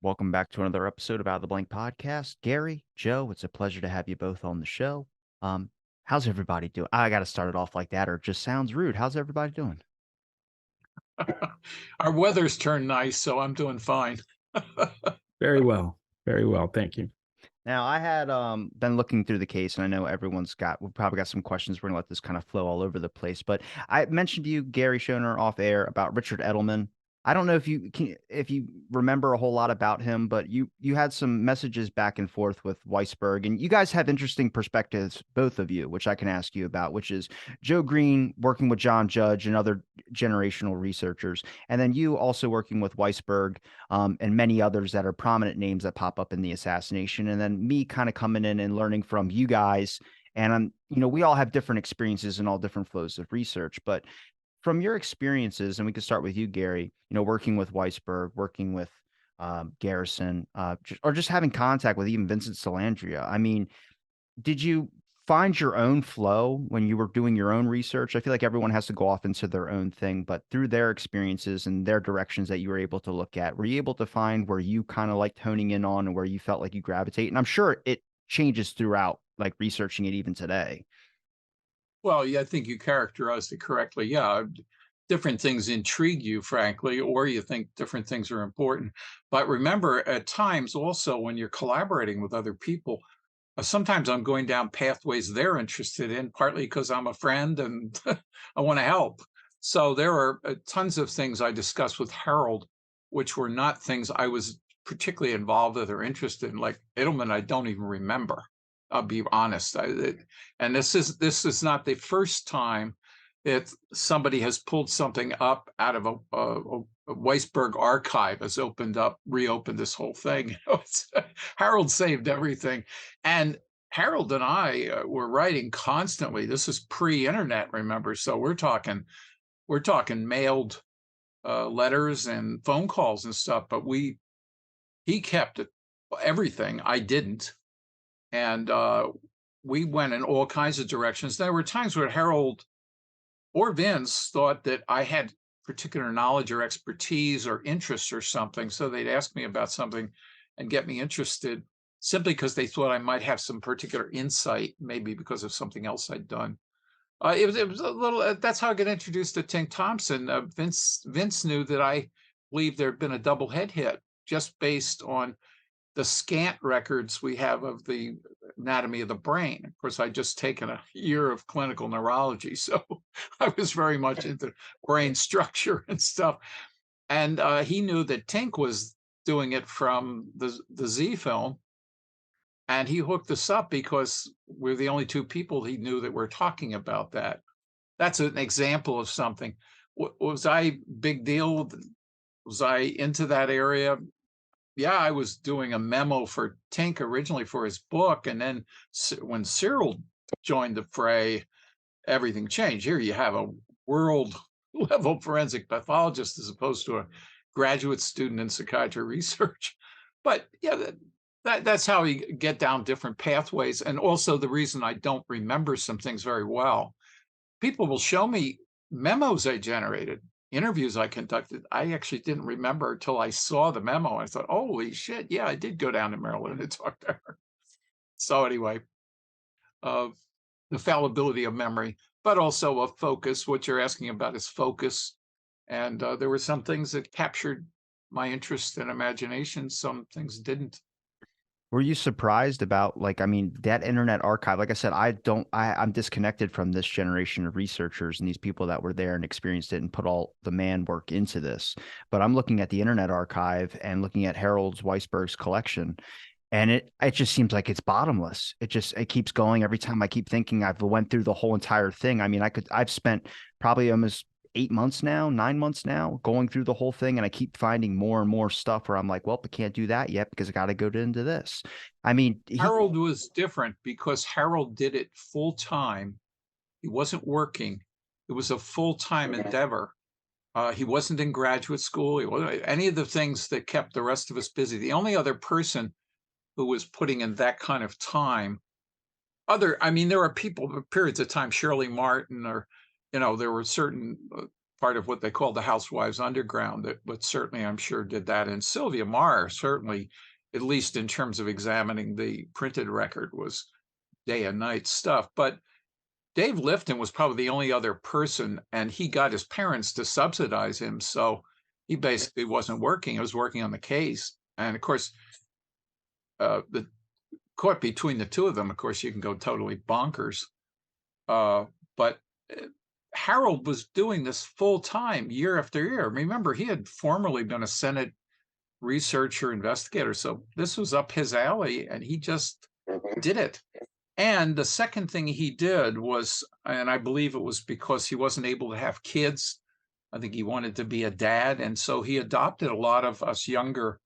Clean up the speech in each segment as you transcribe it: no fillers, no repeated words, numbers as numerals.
Welcome back to another episode of Out of the Blank podcast. Gary, Joe, it's a pleasure to have you both on the show. Um, how's everybody doing? I got to start it off like that, or it just sounds rude. How's everybody doing? Our weather's turned nice, so I'm doing fine. Very well. Very well. Thank you. Now, I had been looking through the case, and I know we probably got some questions. We're gonna let this kind of flow all over the place. But I mentioned to you, Gary Schoener, off air about Richard Edelman. I don't know if you remember a whole lot about him, but you had some messages back and forth with Weisberg, and you guys have interesting perspectives, both of you, which I can ask you about, which is Joe Green working with John Judge and other generational researchers, and then you also working with Weisberg and many others that are prominent names that pop up in the assassination. And then me kind of coming in and learning from you guys. And we all have different experiences and all different flows of research. But from your experiences, and we could start with you, Gary, working with Weisberg, working with Garrison, or just having contact with even Vincent Salandria. I mean, did you find your own flow when you were doing your own research? I feel like everyone has to go off into their own thing, but through their experiences and their directions that you were able to look at, were you able to find where you kind of liked honing in on and where you felt like you gravitate? And I'm sure it changes throughout, like researching it even today. Well, yeah, I think you characterized it correctly. Yeah, different things intrigue you, frankly, or you think different things are important. But remember, at times also when you're collaborating with other people, sometimes I'm going down pathways they're interested in, partly because I'm a friend and I want to help. So there are tons of things I discussed with Harold, which were not things I was particularly involved with or interested in. Like Edelman, I don't even remember. I'll be honest. And this is not the first time that somebody has pulled something up out of a Weisberg archive, has reopened this whole thing. Harold saved everything. And Harold and I were writing constantly. This is pre-internet, remember? So we're talking mailed letters and phone calls and stuff. But he kept everything. I didn't, and we went in all kinds of directions. There were times where Harold or Vince thought that I had particular knowledge or expertise or interest or something, so they'd ask me about something and get me interested simply because they thought I might have some particular insight, maybe because of something else I'd done. It was a little. That's how I got introduced to Tink Thompson. Vince knew that I believed there had been a double head hit just based on the scant records we have of the anatomy of the brain. Of course, I'd just taken a year of clinical neurology, so I was very much into brain structure and stuff. And he knew that Tink was doing it from the Z film, and he hooked us up because we're the only two people he knew that were talking about that. That's an example of something. Was I big deal? Was I into that area? Yeah, I was doing a memo for Tink originally for his book, and then when Cyril joined the fray, everything changed. Here you have a world level forensic pathologist as opposed to a graduate student in psychiatry research. But yeah, that's how you get down different pathways. And also the reason I don't remember some things very well, people will show me memos I generated, interviews I conducted. I actually didn't remember until I saw the memo. I thought, holy shit, yeah, I did go down to Maryland and talk to her. So anyway, uh, the fallibility of memory, but also of focus. What you're asking about is focus. And there were some things that captured my interest and imagination. Some things didn't. Were you surprised about, like, I mean, that internet archive? Like I said, I'm disconnected from this generation of researchers and these people that were there and experienced it and put all the man work into this. But I'm looking at the internet archive and looking at Harold's Weisberg's collection, and it just seems like it's bottomless. It keeps going. Every time I keep thinking I've went through the whole entire thing. I mean, I've spent probably almost 8 months now, 9 months now, going through the whole thing, and I keep finding more and more stuff where I'm like, well, I can't do that yet because I got to go into this. I mean, Harold was different because Harold did it full time. He wasn't working. It was a full time endeavor. He wasn't in graduate school. He wasn't any of the things that kept the rest of us busy. The only other person who was putting in that kind of time, I mean, there are people, periods of time, Shirley Martin, or, there were certain part of what they called the Housewives Underground, that but certainly I'm sure did that. And Sylvia Meyer certainly, at least in terms of examining the printed record, was day and night stuff. But Dave Lifton was probably the only other person, and he got his parents to subsidize him, so he basically wasn't working. He was working on the case, and of course, the court between the two of them, of course, you can go totally bonkers. But uh, Harold was doing this full time, year after year. Remember, he had formerly been a Senate researcher, investigator, so this was up his alley, and he just did it. And the second thing he did was, and I believe it was because he wasn't able to have kids. I think he wanted to be a dad, and so he adopted a lot of us younger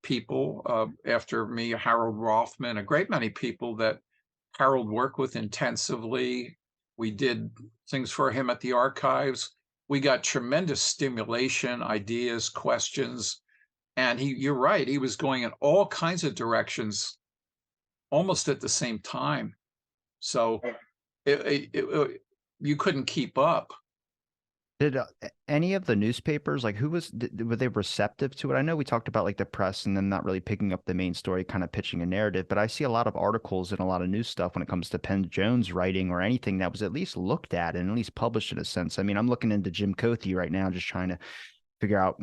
people after me, Harold Rothman, a great many people that Harold worked with intensively. We did things for him at the archives. We got tremendous stimulation, ideas, questions, and you're right, he was going in all kinds of directions almost at the same time. So you couldn't keep up. Did any of the newspapers, like were they receptive to it? I know we talked about like the press and them not really picking up the main story, kind of pitching a narrative, but I see a lot of articles and a lot of news stuff when it comes to Penn Jones writing or anything that was at least looked at and at least published in a sense. I mean, I'm looking into Jim Cothey right now, just trying to figure out,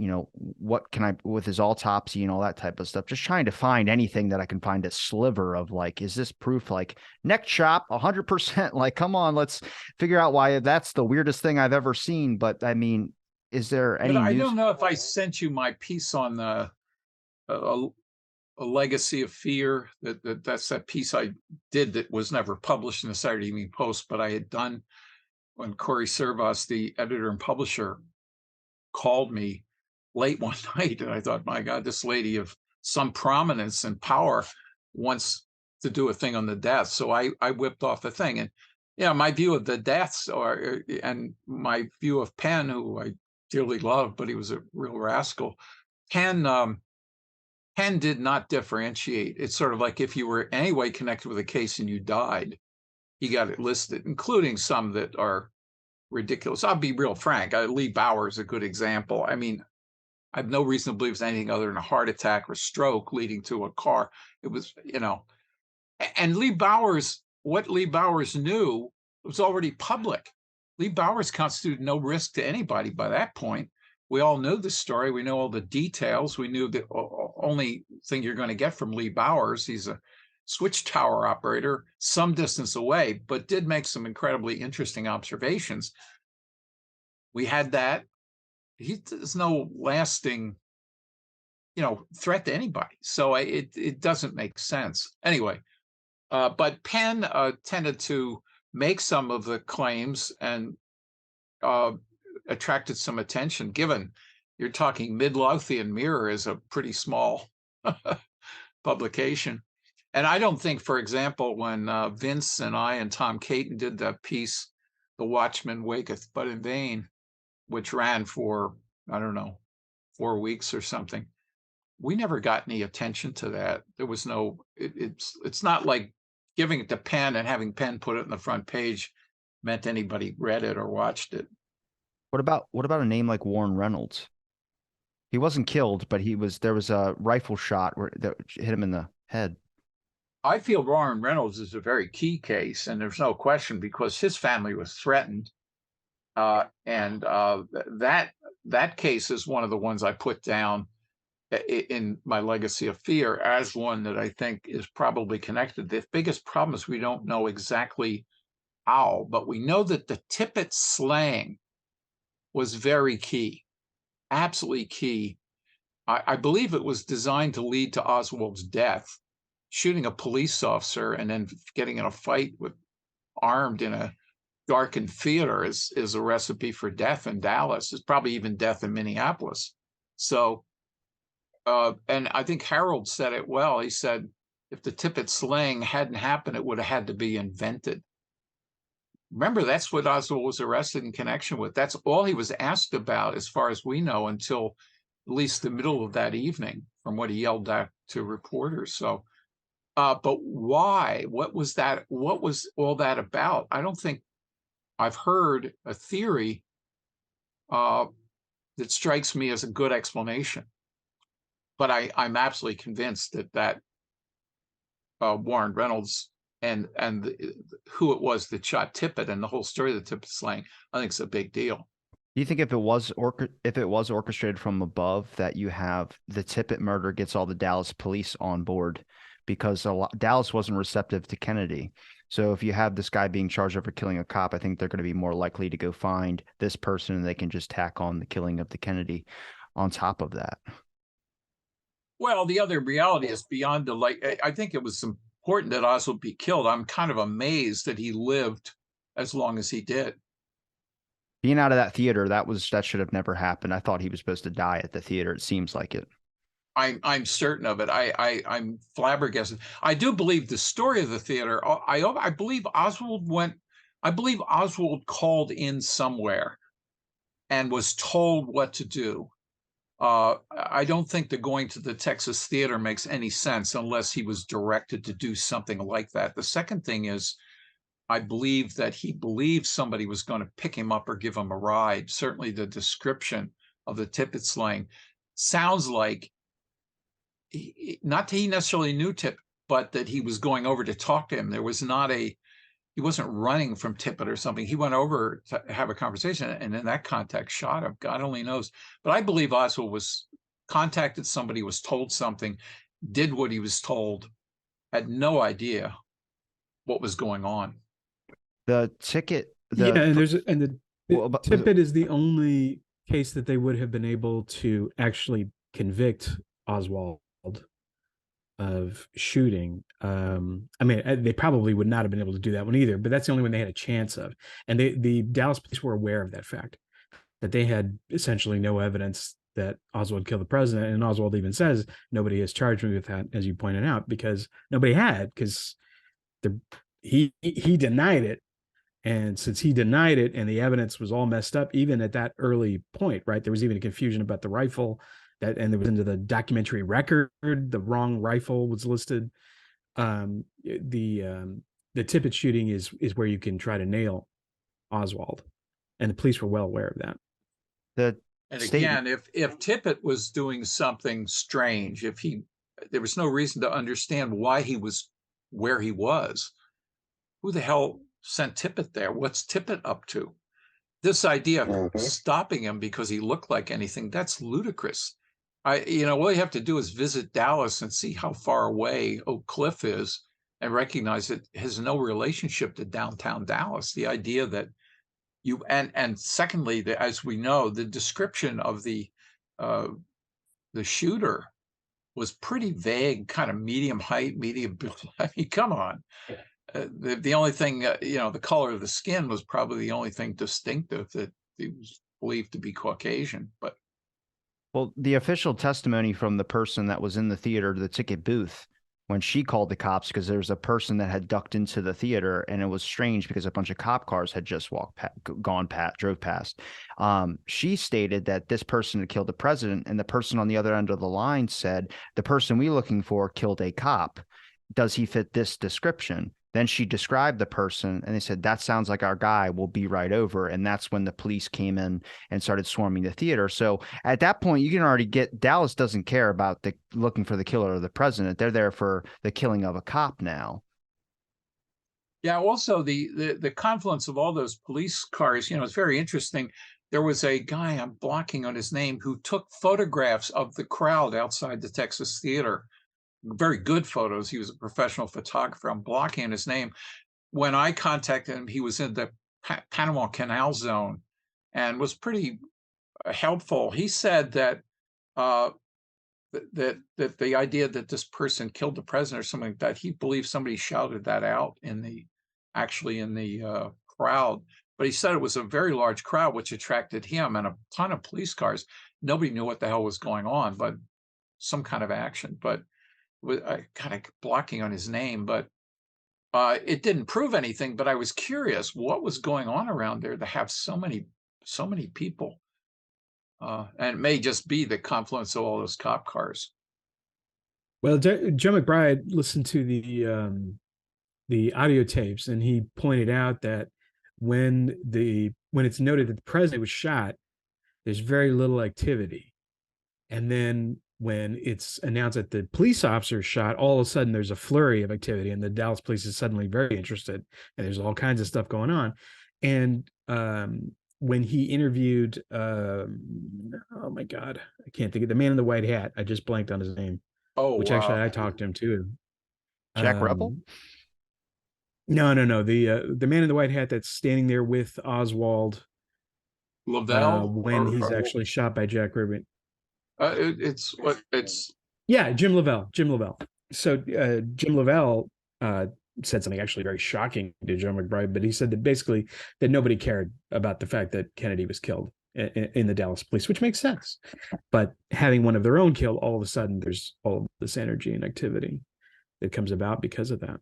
what can I, with his autopsy and all that type of stuff, just trying to find anything that I can find a sliver of like, is this proof like neck chop 100%? Like, come on, let's figure out why that's the weirdest thing I've ever seen. But I mean, is there But any I news? don't know if I sent you my piece on the a, a legacy of fear. That's that piece I did that was never published in the Saturday Evening Post, but I had done when Corey Servas, the editor and publisher, called me late one night, and I thought, my God, this lady of some prominence and power wants to do a thing on the deaths. So I whipped off the thing, and my view of the deaths, and my view of Penn, who I dearly loved, but he was a real rascal. Penn Penn did not differentiate. It's sort of like if you were any way connected with a case and you died, he got it listed, including some that are ridiculous. I'll be real frank. Lee Bauer is a good example. I mean, I have no reason to believe it's anything other than a heart attack or stroke leading to a car. It was, and what Lee Bowers knew was already public. Lee Bowers constituted no risk to anybody by that point. We all knew the story. We know all the details. We knew the only thing you're going to get from Lee Bowers. He's a switch tower operator some distance away, but did make some incredibly interesting observations. We had that. There's no lasting, threat to anybody. So it doesn't make sense. Anyway, but Penn tended to make some of the claims and attracted some attention, given you're talking Midlothian Mirror is a pretty small publication. And I don't think, for example, when Vince and I and Tom Caton did the piece, The Watchman Waketh But in Vain, which ran for, I don't know, 4 weeks or something, we never got any attention to that. There was it's not like giving it to Penn and having Penn put it in the front page meant anybody read it or watched it. What about a name like Warren Reynolds? He wasn't killed, but there was a rifle shot that hit him in the head. I feel Warren Reynolds is a very key case, and there's no question because his family was threatened. And that case is one of the ones I put down in my legacy of fear as one that I think is probably connected. The biggest problem is we don't know exactly how, but we know that the Tippit slang was very key, absolutely key. I believe it was designed to lead to Oswald's death, shooting a police officer and then getting in a fight with armed in a darkened theater is a recipe for death in Dallas. It's probably even death in Minneapolis. So, and I think Harold said it well. He said, if the Tippit slang hadn't happened, it would have had to be invented. Remember, that's what Oswald was arrested in connection with. That's all he was asked about, as far as we know, until at least the middle of that evening, from what he yelled at to reporters. So, but why? What was that? What was all that about? I don't think I've heard a theory uh, that strikes me as a good explanation. But I'm absolutely convinced that Warren Reynolds who it was that shot Tippit and the whole story of the Tippit slaying, I think it's a big deal. Do you think if it was orchestrated from above, that you have the Tippit murder gets all the Dallas police on board because Dallas wasn't receptive to Kennedy. So if you have this guy being charged over killing a cop, I think they're going to be more likely to go find this person and they can just tack on the killing of the Kennedy on top of that. Well, the other reality is beyond the I think it was important that Oswald be killed. I'm kind of amazed that he lived as long as he did. Being out of that theater, that should have never happened. I thought he was supposed to die at the theater. It seems like it. I'm certain of it. I'm flabbergasted. I do believe the story of the theater. I believe Oswald went. I believe Oswald called in somewhere and was told what to do. I don't think that going to the Texas theater makes any sense unless he was directed to do something like that. The second thing is, I believe that he believed somebody was going to pick him up or give him a ride. Certainly, the description of the Tippit slaying sounds like not that he necessarily knew Tippit, but that he was going over to talk to him. There was not he wasn't running from Tippit or something. He went over to have a conversation, and in that context, shot him. God only knows. But I believe Oswald was contacted somebody, was told something, did what he was told, had no idea what was going on. The ticket, Yeah, the and fir- the well, Tippit is the only case that they would have been able to actually convict Oswald of shooting. I mean, they probably would not have been able to do that one either, but that's the only one they had a chance of. And the Dallas police were aware of that fact, that they had essentially no evidence that Oswald killed the president. And Oswald even says, nobody has charged me with that, as you pointed out, because nobody had, because he denied it. And since he denied it and the evidence was all messed up, even at that early point, right? There was even a confusion about the rifle and there was into the documentary record, the wrong rifle was listed. The Tippit shooting is where you can try to nail Oswald, and the police were well aware of that. the And state again, if Tippit was doing something strange, there was no reason to understand why he was where he was. Who the hell sent Tippit there? What's Tippit up to? This idea of stopping him because he looked like anything, that's ludicrous. All you have to do is visit Dallas and see how far away Oak Cliff is and recognize it has no relationship to downtown Dallas. The idea that and secondly, as we know, the description of uh, the shooter was pretty vague, kind of medium height, medium build. I mean, come on. The only thing, the color of the skin was probably the only thing distinctive, that he was believed to be Caucasian. But Well, the official testimony from the person that was in the theater, the ticket booth, when she called the cops, because there was a person that had ducked into the theater, and it was strange because a bunch of cop cars had just drove past. She stated that this person had killed the president, and the person on the other end of the line said, "The person we're looking for killed a cop. Does he fit this description?" Then she described the person, and they said, "That sounds like our guy. We'll be right over." And that's when the police came in and started swarming the theater. So at that point, you can already get Dallas doesn't care about the looking for the killer of the president. They're there for the killing of a cop now. yeah, also the confluence of all those police cars, it's very interesting. There was a guy, I'm blocking on his name, who took photographs of the crowd outside the Texas Theater. Very good photos. He was a professional photographer. I'm blocking on his name. When I contacted him, he was in the Panama Canal Zone and was pretty helpful. He said that uh, that the idea that this person killed the president or something like that, he believes somebody shouted that out actually in the crowd. But he said it was a very large crowd, which attracted him and a ton of police cars. Nobody knew what the hell was going on, but some kind of action. But kind of blocking on his name, but it didn't prove anything. But I was curious what was going on around there to have so many people. And it may just be the confluence of all those cop cars. Well, Joe McBride listened to the audio tapes, and he pointed out that when it's noted that the president was shot, There's very little activity. And then when it's announced that the police officer shot, all of a sudden there's a flurry of activity, and the Dallas police is suddenly very interested, and there's all kinds of stuff going on. And when he interviewed, oh my God, I can't think of the man in the white hat. I just blanked on his name, Oh, which actually I talked to him too. Jack Rebel? No. The man in the white hat that's standing there with Oswald Lavelle, when he's actually shot by Jack Ruby. it's what it's. Yeah, Jim Lavelle. Jim Lavelle. So Jim Lavelle said something actually very shocking to Joe McBride, but he said that basically that nobody cared about the fact that Kennedy was killed in the Dallas police, which makes sense. But having one of their own killed, all of a sudden there's all of this energy and activity that comes about because of that.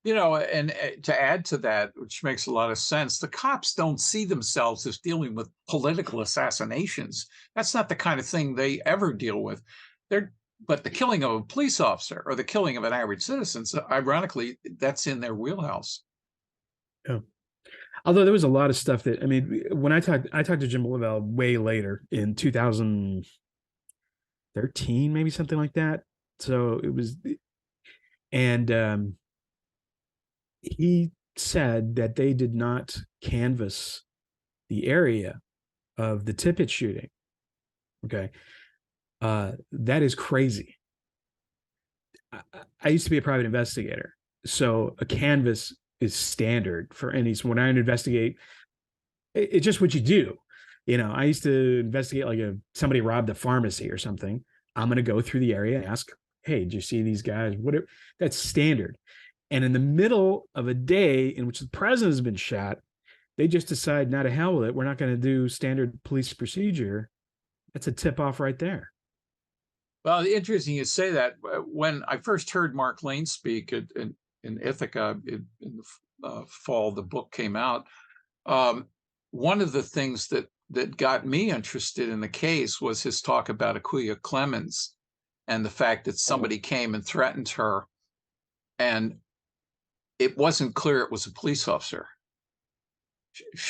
You know, and to add to that, which makes a lot of sense, the cops don't see themselves as dealing with political assassinations. That's not the kind of thing they ever deal with. But the killing of a police officer or the killing of an average citizen, so ironically, that's in their wheelhouse. Yeah. Although there was a lot of stuff that, I mean, when I talked to Jim Lavelle way later in 2013, maybe something like that. So it was, and he said that they did not canvass the area of the Tippit shooting. Okay. That is crazy. I used to be a private investigator. So a canvass is standard for any, so when I investigate, it's just what you do. You know, I used to investigate like somebody robbed a pharmacy or something. I'm going to go through the area and ask, hey, did you see these guys? Whatever. That's standard. And in the middle of a day in which the president has been shot, they just decide, not to hell with it. We're not going to do standard police procedure. That's a tip off right there. Well, interesting you say that. When I first heard Mark Lane speak in Ithaca in the fall, the book came out. One of the things that got me interested in the case was his talk about Akuya Clemens and the fact that somebody came and threatened her, and it wasn't clear it was a police officer.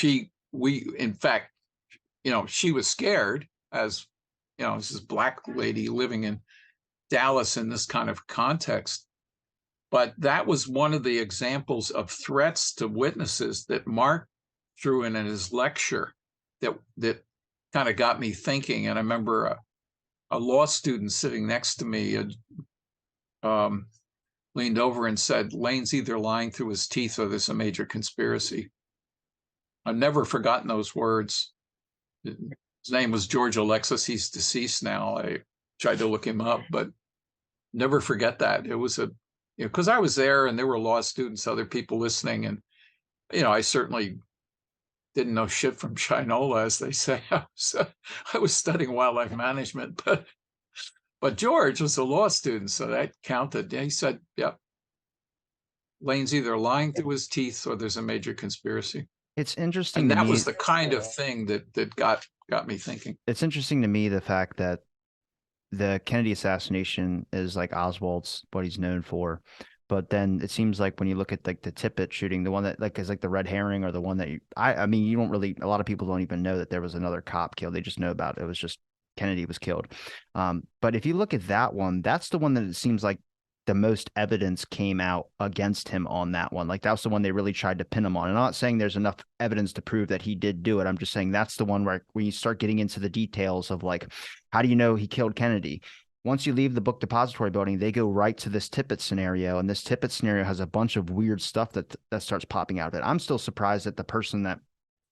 In fact, you know, she was scared, as you know, this black lady living in Dallas in this kind of context. But that was one of the examples of threats to witnesses that Mark threw in his lecture that kind of got me thinking. And I remember a law student sitting next to me leaned over and said, Lane's either lying through his teeth or there's a major conspiracy. I've never forgotten those words. His name was George Alexis. He's deceased now. I tried to look him up, but never forget that. It was because I was there and there were law students, other people listening. And, you know, I certainly didn't know shit from Shinola, as they say. I was studying wildlife management, but George was a law student, so that counted. He said, yep, Lane's either lying through his teeth or there's a major conspiracy. It's interesting And to that me. was the kind of thing that got me thinking. It's interesting to me the fact that the Kennedy assassination is like Oswald's, what he's known for. But then it seems like when you look at like the Tippit shooting, the one that like is like the red herring, or the one that I mean, you don't really, a lot of people don't even know that there was another cop killed. They just know about it. It was just Kennedy was killed. But if you look at that one, that's the one that it seems like the most evidence came out against him on that one. Like that was the one they really tried to pin him on. And I'm not saying there's enough evidence to prove that he did do it. I'm just saying that's the one where when you start getting into the details of like, how do you know he killed Kennedy? Once you leave the book depository building, they go right to this Tippit scenario. And this Tippit scenario has a bunch of weird stuff that starts popping out of it. I'm still surprised that the person that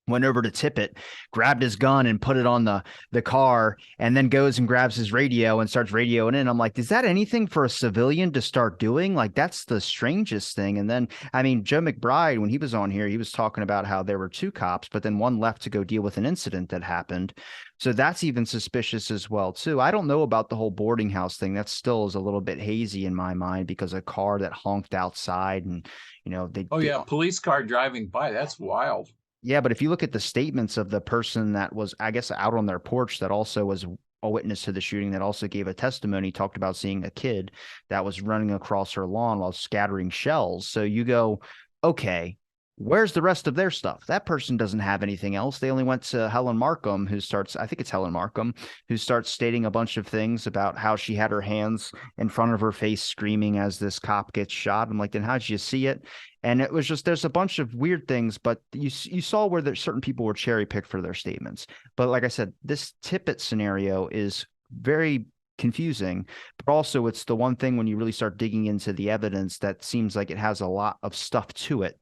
went over to Tippit, grabbed his gun and put it on the car, and then goes and grabs his radio and starts radioing in. I'm like, is that anything for a civilian to start doing? Like, that's the strangest thing. And then, I mean, Joe McBride, when he was on here, he was talking about how there were two cops, but then one left to go deal with an incident that happened. So that's even suspicious as well, too. I don't know about the whole boarding house thing. That still is a little bit hazy in my mind, because a car that honked outside and, you know, they. Oh, yeah. Police car driving by. That's wild. Yeah, but if you look at the statements of the person that was, I guess, out on their porch that also was a witness to the shooting, that also gave a testimony, talked about seeing a kid that was running across her lawn while scattering shells. So you go, okay, Where's the rest of their stuff? That person doesn't have anything else. They only went to Helen Markham, who starts, I think it's Helen Markham, who starts stating a bunch of things about how she had her hands in front of her face screaming as this cop gets shot. I'm like, then how'd you see it? And it was just, there's a bunch of weird things, but you saw where there, certain people were cherry picked for their statements. But like I said, this Tippett scenario is very confusing, but also it's the one thing when you really start digging into the evidence that seems like it has a lot of stuff to it,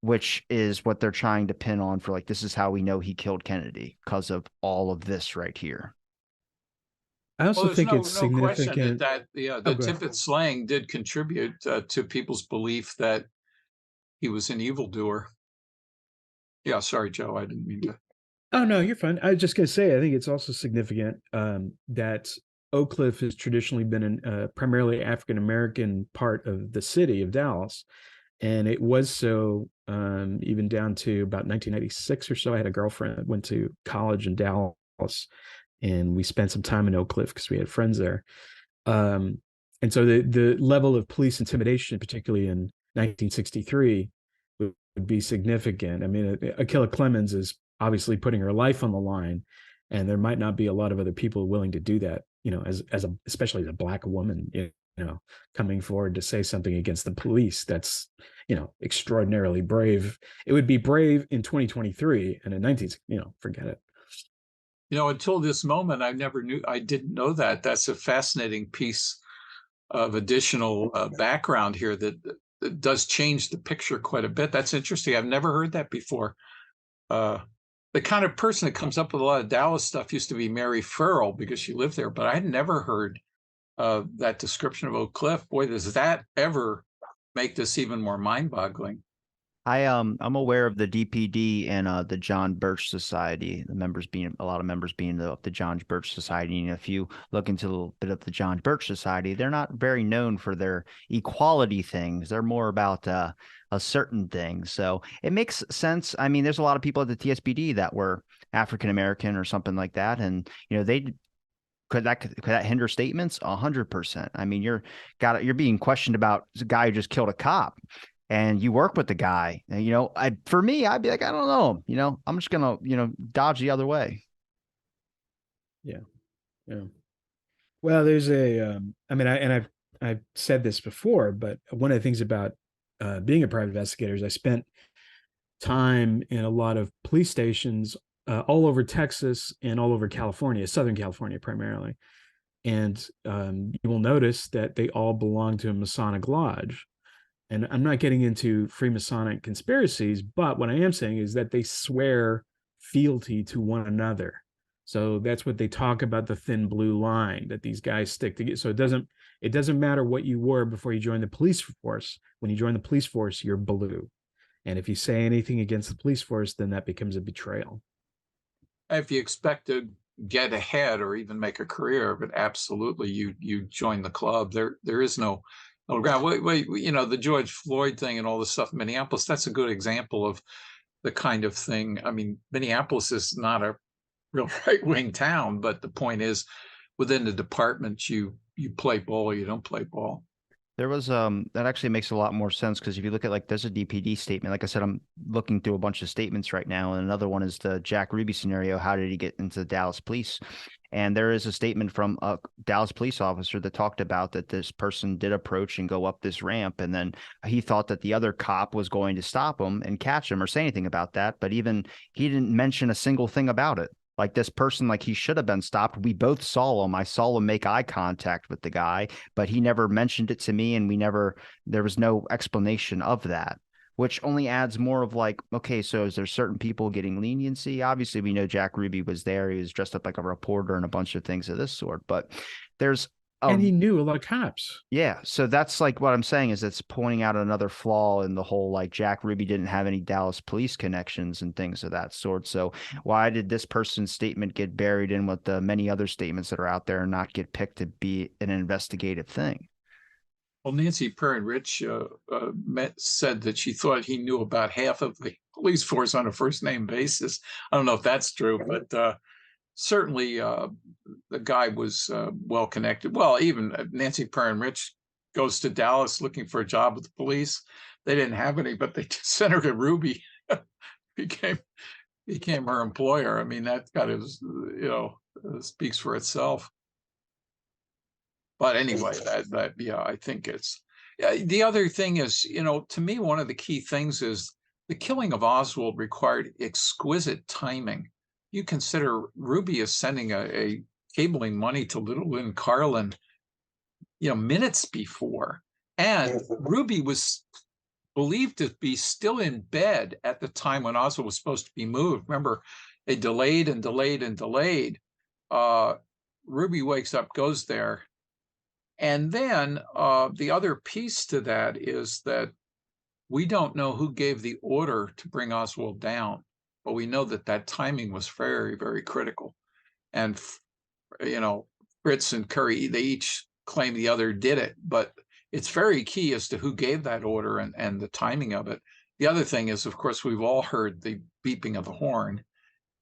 which is what they're trying to pin on for like, this is how we know he killed Kennedy because of all of this right here. I Well, also there's think it's no question that significant. Oh, the go ahead. Tippett slaying did contribute to people's belief that he was an evildoer. Yeah, sorry, Joe, I didn't mean to. Oh no, you're fine. I was just gonna say, I think it's also significant that Oak Cliff has traditionally been a primarily African American part of the city of Dallas, and it was so even down to about 1996 or so. I had a girlfriend that went to college in Dallas, and we spent some time in Oak Cliff because we had friends there. Um, and so the level of police intimidation, particularly in 1963, would be significant. I mean, Akila Clemens is obviously putting her life on the line, and there might not be a lot of other people willing to do that. You know, as a especially as a black woman, you know, coming forward to say something against the police. That's, you know, extraordinarily brave. It would be brave in 2023, and in 19, you know, forget it. You know, until this moment, I didn't know that. That's a fascinating piece of additional background here that does change the picture quite a bit. That's interesting. I've never heard that before. Uh, the kind of person that comes up with a lot of Dallas stuff used to be Mary Farrell because she lived there, but I had never heard that description of Oak Cliff. Boy, does that ever make this even more mind-boggling. I'm aware of the DPD and the John Birch Society, the members being a lot of members being the John Birch Society. And if you look into a little bit of the John Birch Society, they're not very known for their equality things. They're more about a certain thing. So it makes sense. I mean, there's a lot of people at the TSPD that were African American or something like that, and you know they could that hinder statements? 100%. I mean, you're being questioned about a guy who just killed a cop, and you work with the guy. And, you know, for me, I'd be like, I don't know. You know, I'm just gonna dodge the other way. Yeah, yeah. Well, there's a, I mean, I've said this before, but one of the things about being a private investigator is I spent time in a lot of police stations all over Texas and all over California, Southern California primarily. And you will notice that they all belong to a Masonic lodge. And I'm not getting into Freemasonic conspiracies, but what I am saying is that they swear fealty to one another. So that's what they talk about, the thin blue line that these guys stick together. So it doesn't matter what you were before you join the police force. When you join the police force, you're blue. And if you say anything against the police force, then that becomes a betrayal. If you expect to get ahead or even make a career of it, absolutely, you join the club. There is no ground. You know, the George Floyd thing and all the stuff in Minneapolis. That's a good example of the kind of thing. I mean, Minneapolis is not a real right-wing town, but the point is, within the department, you play ball, you don't play ball. There was that actually makes a lot more sense because if you look at like there's a DPD statement. Like I said, I'm looking through a bunch of statements right now, and another one is the Jack Ruby scenario. How did he get into the Dallas police? And there is a statement from a Dallas police officer that talked about that this person did approach and go up this ramp, and then he thought that the other cop was going to stop him and catch him or say anything about that. But even he didn't mention a single thing about it. Like this person, like he should have been stopped. We both saw him. I saw him make eye contact with the guy, but he never mentioned it to me, and there was no explanation of that, which only adds more of like, okay, so is there certain people getting leniency? Obviously, we know Jack Ruby was there. He was dressed up like a reporter and a bunch of things of this sort, but there's a And he knew a lot of cops. yeah, so that's like what I'm saying is it's pointing out another flaw in the whole like Jack Ruby didn't have any Dallas police connections and things of that sort. So why did this person's statement get buried in with the many other statements that are out there and not get picked to be an investigative thing? Well, Nancy Perrin Rich said that she thought he knew about half of the police force on a first name basis. I don't know if that's true, but certainly the guy was well connected. Well, even Nancy Perrin Rich goes to Dallas looking for a job with the police. they didn't have any, but they sent her to Ruby, became her employer. I mean, that kind of, speaks for itself. But anyway, that yeah, I think it's, yeah. The other thing is, to me, one of the key things is the killing of Oswald required exquisite timing. You consider Ruby is sending a cabling money to little Lynn Carlin, minutes before, and Ruby was believed to be still in bed at the time when Oswald was supposed to be moved. Remember, they delayed and delayed and delayed. Ruby wakes up, goes there. And then the other piece to that is that we don't know who gave the order to bring Oswald down, but we know that timing was very, very critical. And, Fritz and Curry, they each claim the other did it, but it's very key as to who gave that order and the timing of it. The other thing is, of course, we've all heard the beeping of the horn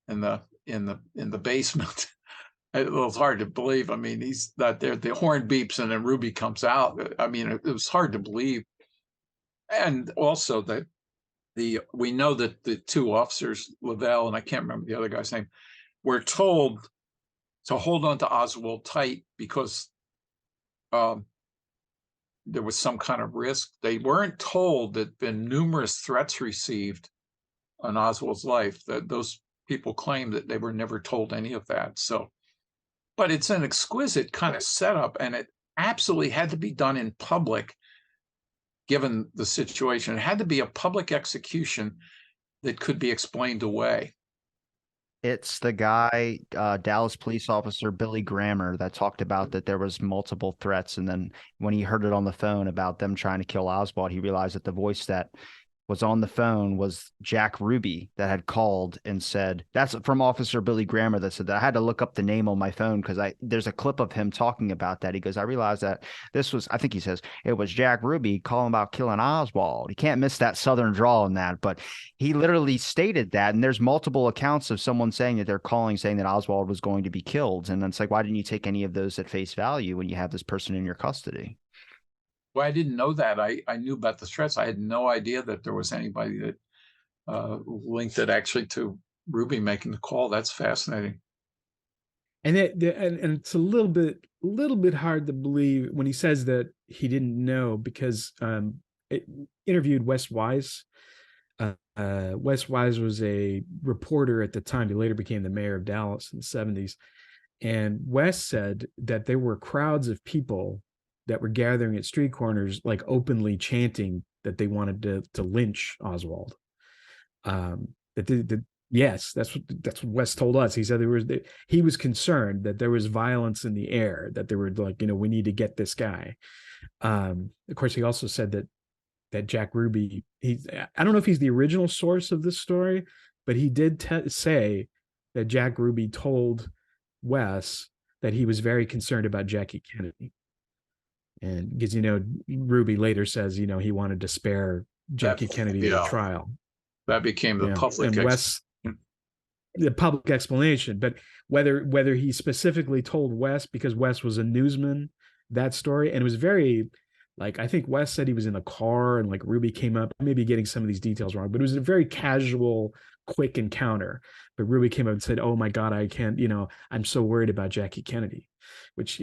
in the basement. It was hard to believe. I mean, he's not there. The horn beeps and then Ruby comes out. I mean, it was hard to believe. And also that we know that the two officers, Lavelle and I can't remember the other guy's name, were told to hold on to Oswald tight because there was some kind of risk. They weren't told that been numerous threats received on Oswald's life. That those people claim that they were never told any of that. So, but it's an exquisite kind of setup, and it absolutely had to be done in public, given the situation. It had to be a public execution that could be explained away. It's the guy, Dallas police officer Billy Grammer, that talked about that there was multiple threats, and then when he heard it on the phone about them trying to kill Oswald, he realized that the voice that was on the phone was Jack Ruby that had called and said, that's from Officer Billy Grammer that said that. I had to look up the name on my phone because there's a clip of him talking about that. He goes, I realized that this was, I think he says, it was Jack Ruby calling about killing Oswald. You can't miss that Southern drawl in that, but he literally stated that. And there's multiple accounts of someone saying that they're calling, saying that Oswald was going to be killed. And it's like, why didn't you take any of those at face value when you have this person in your custody? Well, I didn't know that. I knew about the threats. I had no idea that there was anybody that linked it actually to Ruby making the call. That's fascinating. And and it's a little bit hard to believe when he says that he didn't know, because it interviewed Wes Wise. Wes Wise was a reporter at the time. He later became the mayor of Dallas in the 70s. And Wes said that there were crowds of people that were gathering at street corners, like openly chanting that they wanted to lynch Oswald. Yes, that's what Wes told us. He said he was concerned that there was violence in the air, that they were like, we need to get this guy. Of course, he also said that Jack Ruby, I don't know if he's the original source of this story, but he did say that Jack Ruby told Wes that he was very concerned about Jackie Kennedy. And because, Ruby later says, he wanted to spare Jackie Kennedy the trial. That became the public and Wes, the public explanation. But whether he specifically told Wes because Wes was a newsman, that story, and it was very, like, I think Wes said he was in a car and like Ruby came up, maybe getting some of these details wrong, but it was a very casual, quick encounter. But Ruby came up and said, oh my God, I can't, I'm so worried about Jackie Kennedy, which,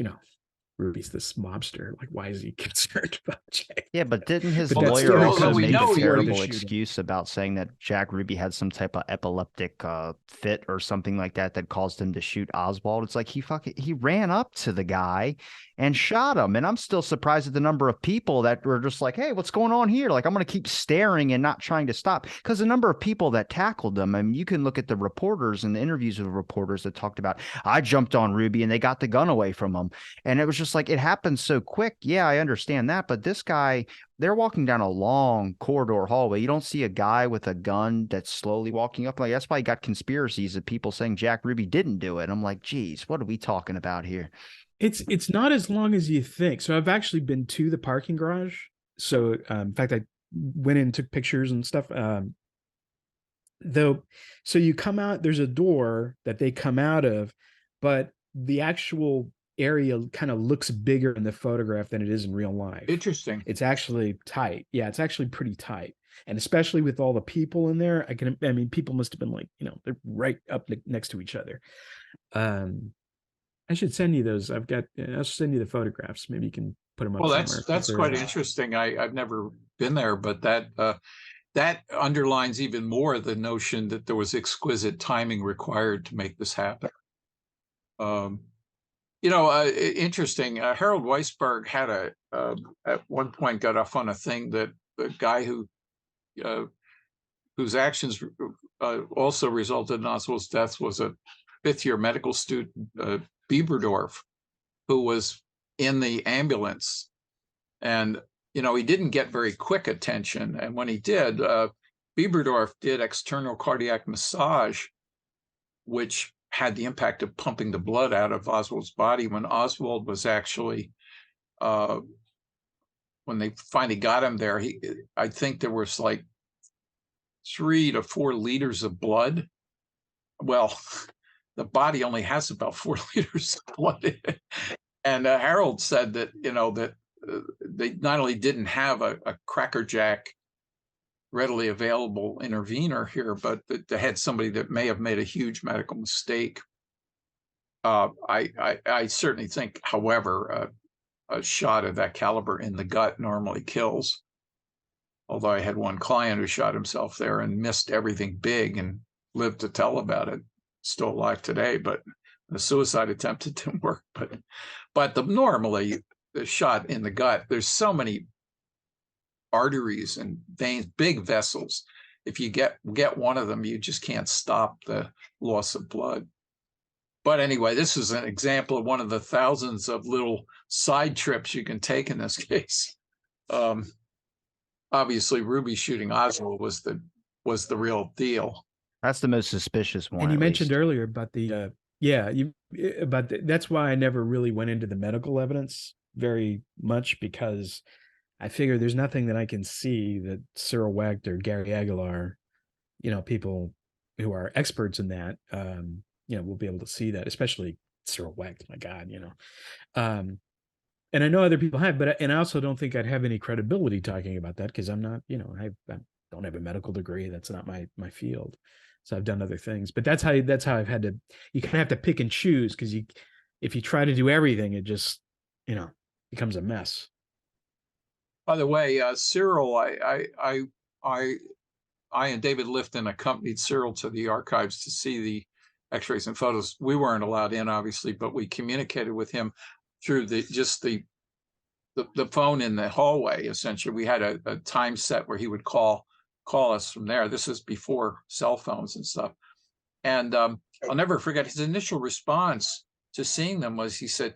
Ruby's this mobster. Like, why is he concerned about Jack? Yeah, but didn't his lawyer also make a terrible excuse about saying that Jack Ruby had some type of epileptic fit or something like that caused him to shoot Oswald? It's like he ran up to the guy and shot him. And I'm still surprised at the number of people that were just like, hey, what's going on here? Like, I'm going to keep staring and not trying to stop. Because the number of people that tackled them, I mean, you can look at the reporters and the interviews with the reporters that talked about, I jumped on Ruby and they got the gun away from him. And it was just like, it happened so quick. Yeah, I understand that. But this guy, they're walking down a long corridor hallway. You don't see a guy with a gun that's slowly walking up. Like, that's why you got conspiracies of people saying Jack Ruby didn't do it. I'm like, geez, what are we talking about here? It's not as long as you think. So I've actually been to the parking garage. So in fact, I went in and took pictures and stuff. So you come out, there's a door that they come out of, but the actual area kind of looks bigger in the photograph than it is in real life. Interesting. It's actually tight. Yeah, it's actually pretty tight. And especially with all the people in there, I mean, people must have been like, they're right up next to each other. Um, I should send you those. I'll send you the photographs. Maybe you can put them up Well, somewhere because that's they're, quite interesting. I've never been there, but that underlines even more the notion that there was exquisite timing required to make this happen. Um, interesting. Harold Weisberg had at one point got off on a thing that the guy uh, whose actions also resulted in Oswald's death was a fifth-year medical student, Bieberdorf, who was in the ambulance, and he didn't get very quick attention. And when he did, Bieberdorf did external cardiac massage, which had the impact of pumping the blood out of Oswald's body. When Oswald was actually, when they finally got him there, I think there was like 3 to 4 liters of blood. Well, the body only has about 4 liters of blood in it. And Harold said that, that they not only didn't have a crackerjack readily available intervener here, but that they had somebody that may have made a huge medical mistake. I certainly think, however, a shot of that caliber in the gut normally kills. Although I had one client who shot himself there and missed everything big and lived to tell about it. Still alive today, but the suicide attempt didn't work. But normally the shot in the gut, there's so many arteries and veins, big vessels. If you get one of them, you just can't stop the loss of blood. But anyway, this is an example of one of the thousands of little side trips you can take in this case. Obviously, Ruby shooting Oswald was the real deal. That's the most suspicious one, and you at mentioned least. earlier about that's why I never really went into the medical evidence very much, because I figure there's nothing that I can see that Cyril Wecht or Gary Aguilar, people who are experts in that, will be able to see that, especially Cyril Wecht. My God, um, and I know other people have, and I also don't think I'd have any credibility talking about that because I'm not, I don't have a medical degree. That's not my field. So I've done other things, but that's how I've had to. You kind of have to pick and choose, because if you try to do everything, it just becomes a mess. By the way, Cyril, I and David Lifton accompanied Cyril to the archives to see the X-rays and photos. We weren't allowed in, obviously, but we communicated with him through the phone in the hallway. Essentially, we had a time set where he would call us from there. This is before cell phones and stuff. And I'll never forget his initial response to seeing them was, he said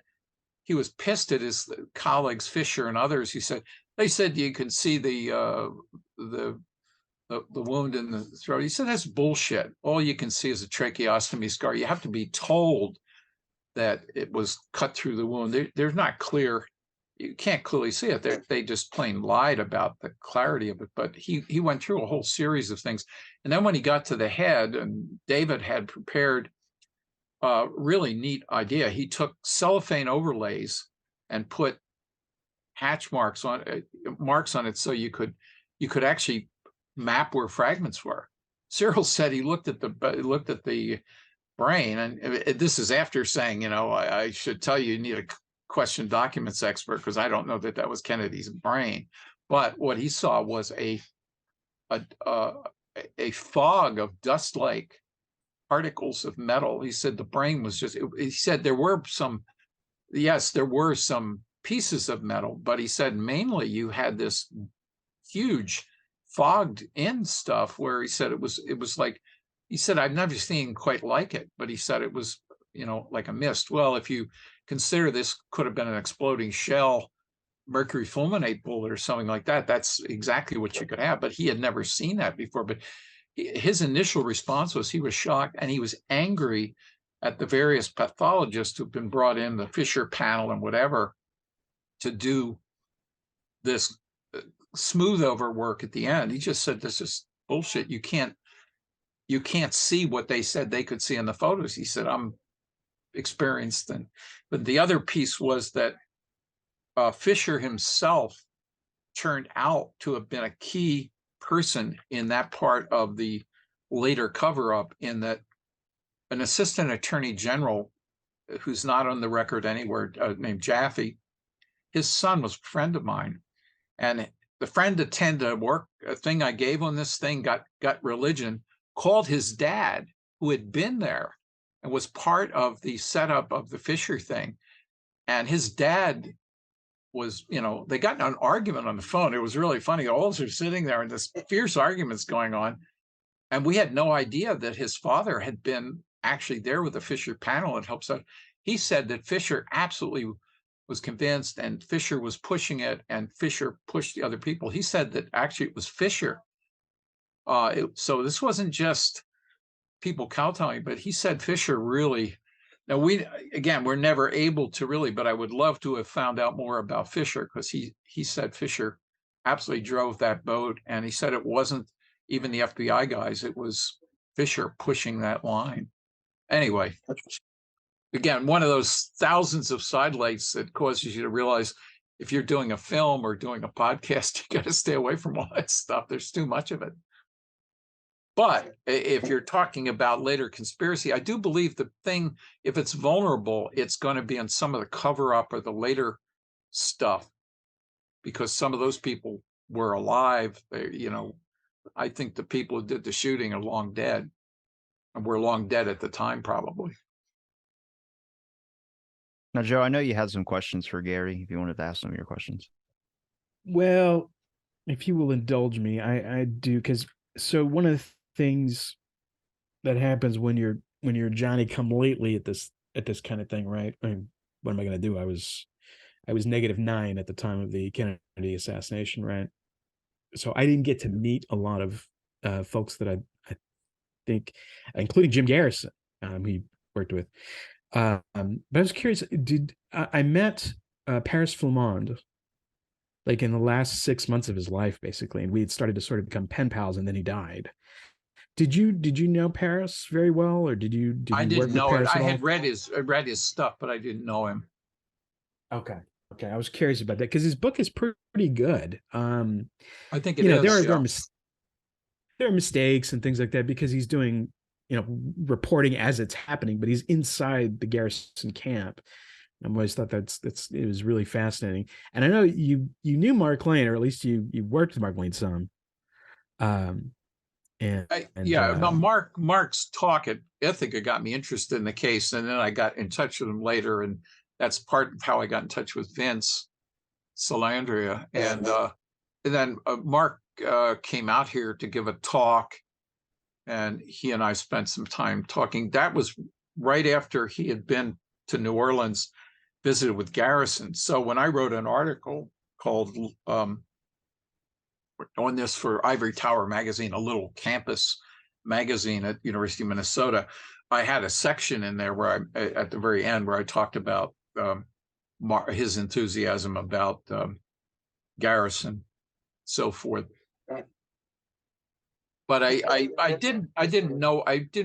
he was pissed at his colleagues, Fisher and others. He said, they said you can see the wound in the throat. He said, that's bullshit. All you can see is a tracheostomy scar. You have to be told that it was cut through the wound. They're not clear. You can't clearly see it. They just plain lied about the clarity of it. But he went through a whole series of things. And then when he got to the head, and David had prepared a really neat idea. He took cellophane overlays and put hatch marks on it so you could actually map where fragments were. Cyril said he looked at the brain, and this is after saying, I should tell you, you need a question documents expert, because I don't know that was Kennedy's brain. But what he saw was a fog of dust-like particles of metal. He said the brain was he said there were some pieces of metal, but he said mainly you had this huge fogged in stuff where he said it was like, he said, I've never seen quite like it, but he said it was, like a mist. Well, if you consider this could have been an exploding shell, mercury fulminate bullet or something like that, that's exactly what you could have. But he had never seen that before. But his initial response was he was shocked, and he was angry at the various pathologists who've been brought in, the Fisher panel and whatever, to do this smooth over work at the end. He just said, this is bullshit. You can't see what they said they could see in the photos. He said, experienced. And but the other piece was that Fisher himself turned out to have been a key person in that part of the later cover-up, in that an assistant attorney general who's not on the record anywhere, named Jaffe, his son was a friend of mine. And the friend attended a thing I gave on this thing, got religion, called his dad, who had been there and was part of the setup of the Fisher thing. And his dad was, they got in an argument on the phone. It was really funny. All of us are sitting there and this fierce argument's going on. And we had no idea that his father had been actually there with the Fisher panel and helps out. He said that Fisher absolutely was convinced, and Fisher was pushing it, and Fisher pushed the other people. He said that actually it was Fisher. So this wasn't just people kowtowing, but he said Fisher really. Now we're never able to really, but I would love to have found out more about Fisher, because he said Fisher absolutely drove that boat, and he said it wasn't even the FBI guys, it was Fisher pushing that line. Anyway, again, one of those thousands of sidelights that causes you to realize if you're doing a film or doing a podcast, you got to stay away from all that stuff. There's too much of it. But if you're talking about later conspiracy, I do believe the thing, if it's vulnerable, it's going to be in some of the cover-up or the later stuff, because some of those people were alive. I think the people who did the shooting are long dead, and were long dead at the time, probably. Now, Joe, I know you had some questions for Gary, if you wanted to ask some of your questions. Well, if you will indulge me, I do, because so one of the things that happens when you're Johnny come lately at this kind of thing, right? I mean, what am I going to do? I was -9 at the time of the Kennedy assassination, right? So I didn't get to meet a lot of folks that I think, including Jim Garrison, he worked with. But I was curious, I met Paris Flamande like in the last 6 months of his life, basically, and we had started to sort of become pen pals, and then he died. Did you know Paris very well, or did you I work didn't with know it. Paris I at all? had read his stuff, but I didn't know him. Okay. I was curious about that because his book is pretty good. I think it is. There are mistakes and things like that because he's doing, reporting as it's happening, but he's inside the Garrison camp. I've always thought it was really fascinating. And I know you knew Mark Lane, or at least you worked with Mark Lane some. Mark's talk at Ithaca got me interested in the case, and then I got in touch with him later, and that's part of how I got in touch with Vince Salandria. And then Mark came out here to give a talk, and he and I spent some time talking. That was right after he had been to New Orleans, visited with Garrison. So when I wrote an article called on this for Ivory Tower magazine, a little campus magazine at University of Minnesota, I had a section in there where at the very end, where I talked about his enthusiasm about Garrison, so forth. But I didn't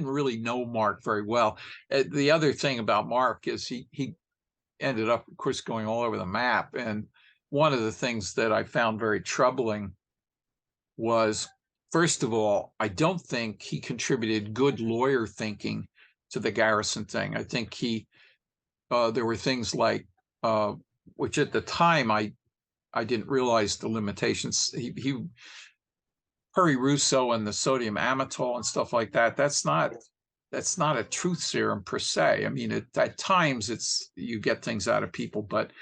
really know Mark very well. The other thing about Mark is he ended up, of course, going all over the map. And one of the things that I found very troubling was, first of all, I don't think he contributed good lawyer thinking to the Garrison thing. I think there were things like, which at the time I didn't realize the limitations. He Perry Russo and the sodium amytal and stuff like that. That's not a truth serum per se. I mean, at times you get things out of people, but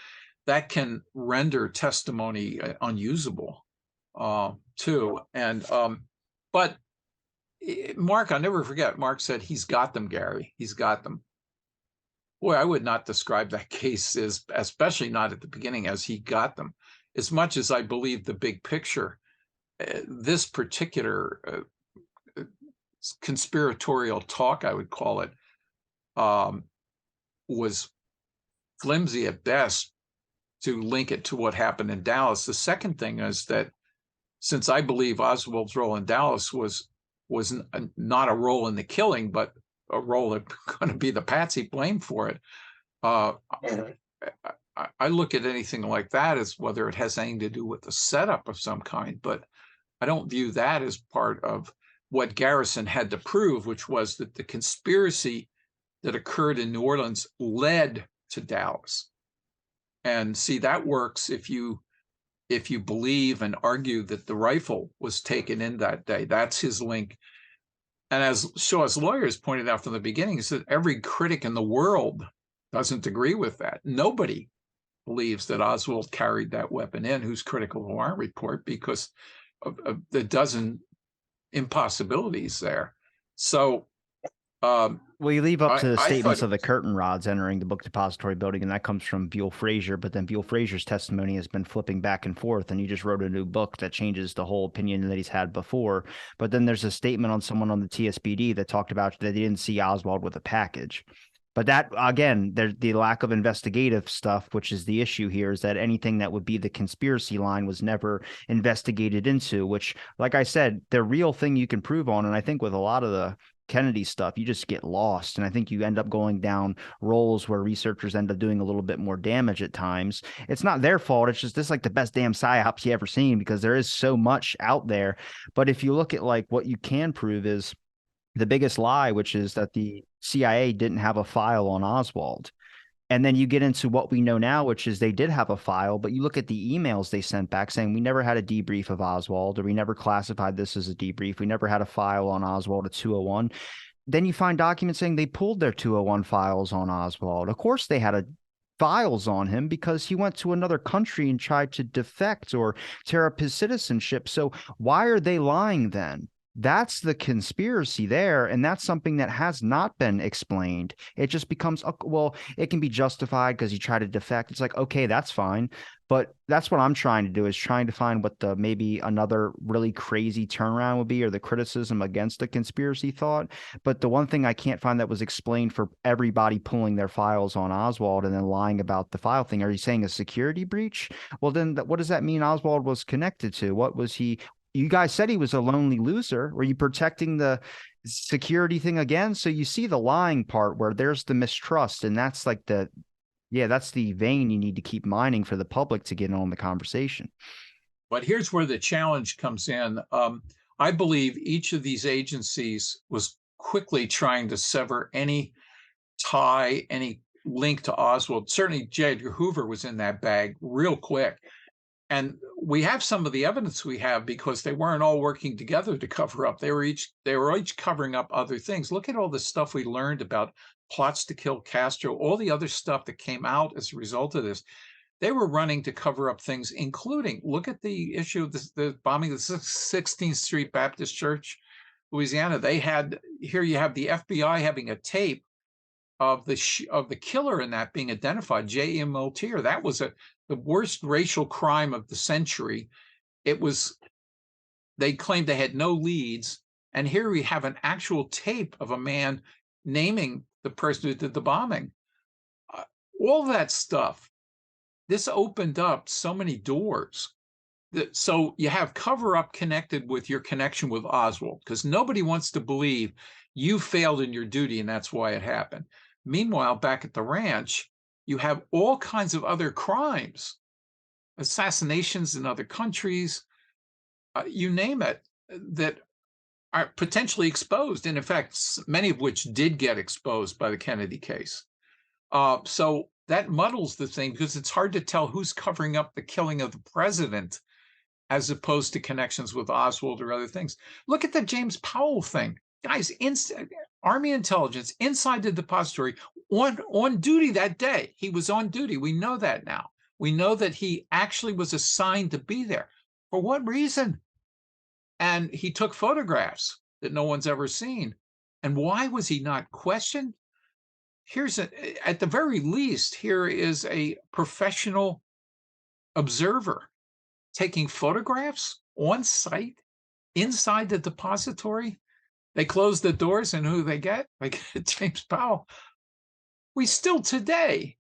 that can render testimony unusable too. And but Mark, I'll never forget. Mark said, "He's got them, Gary. He's got them." Boy, I would not describe that case as, especially not at the beginning, as he got them. As much as I believe the big picture, this particular conspiratorial talk, I would call it, was flimsy at best to link it to what happened in Dallas. The second thing is that since I believe Oswald's role in Dallas was not a role in the killing, but a role that's going to be the patsy blamed for it. Uh, I look at anything like that as whether it has anything to do with the setup of some kind, but I don't view that as part of what Garrison had to prove, which was that the conspiracy that occurred in New Orleans led to Dallas. And see, that works if you believe and argue that the rifle was taken in that day. That's his link. And as Shaw's lawyers pointed out from the beginning, he said every critic in the world doesn't agree with that. Nobody believes that Oswald carried that weapon in, who's critical of the warrant report, because of the dozen impossibilities there. So well, you leave up to the I statements thought, of the curtain rods entering the book depository building, and that comes from Buell Frazier. But then Buell Frazier's testimony has been flipping back and forth, and he just wrote a new book that changes the whole opinion that he's had before. But then there's a statement on someone on the TSPD that talked about that they didn't see Oswald with a package. But that, again, there's the lack of investigative stuff, which is the issue here, is that anything that would be the conspiracy line was never investigated into, which, like I said, the real thing you can prove on. And I think with a lot of the Kennedy stuff, you just get lost. And I think you end up going down roles where researchers end up doing a little bit more damage at times. It's not their fault. It's just this like the best damn psyops you ever seen, because there is so much out there. But if you look at like what you can prove is the biggest lie, which is that the CIA didn't have a file on Oswald. And then you get into what we know now, which is they did have a file, but you look at the emails they sent back saying we never had a debrief of Oswald, or we never classified this as a debrief. We never had a file on Oswald at 201. Then you find documents saying they pulled their 201 files on Oswald. Of course, they had files on him because he went to another country and tried to defect or tear up his citizenship. So why are they lying then? That's the conspiracy there. And that's something that has not been explained. It just becomes, well, it can be justified because he tried to defect. It's like, okay, that's fine. But that's what I'm trying to do, is trying to find what the maybe another really crazy turnaround would be, or the criticism against the conspiracy thought. But the one thing I can't find that was explained for everybody pulling their files on Oswald and then lying about the file thing. Are you saying a security breach? Well, then what does that mean Oswald was connected to? What was he? You guys said he was a lonely loser. Were you protecting the security thing again? So you see the lying part where there's the mistrust, and that's like that's the vein you need to keep mining for the public to get on the conversation. but here's where the challenge comes in. I believe each of these agencies was quickly trying to sever any tie, any link to Oswald. Certainly J. Edgar Hoover was in that bag real quick. And we have some of the evidence we have because they weren't all working together to cover up. They were each covering up other things. Look at all the stuff we learned about plots to kill Castro, all the other stuff that came out as a result of this. They were running to cover up things, including, look at the issue of the bombing of the 16th Street Baptist Church, Louisiana. Here you have the FBI having a tape of the killer in that being identified, J.M. Multier. That was the worst racial crime of the century. They claimed they had no leads, and here we have an actual tape of a man naming the person who did the bombing. All that stuff. This opened up so many doors. So you have cover up connected with your connection with Oswald, because nobody wants to believe you failed in your duty and that's why it happened. Meanwhile, back at the ranch, you have all kinds of other crimes, assassinations in other countries, you name it, that are potentially exposed. And in fact, many of which did get exposed by the Kennedy case. So that muddles the thing, because it's hard to tell who's covering up the killing of the president as opposed to connections with Oswald or other things. Look at the James Powell thing. Guys, Army intelligence inside the depository on duty that day. He was on duty. We know that now. We know that he actually was assigned to be there. For what reason? And he took photographs that no one's ever seen. And why was he not questioned? At the very least, here is a professional observer taking photographs on site inside the depository. They close the doors, and who they get? They get James Powell. We still today,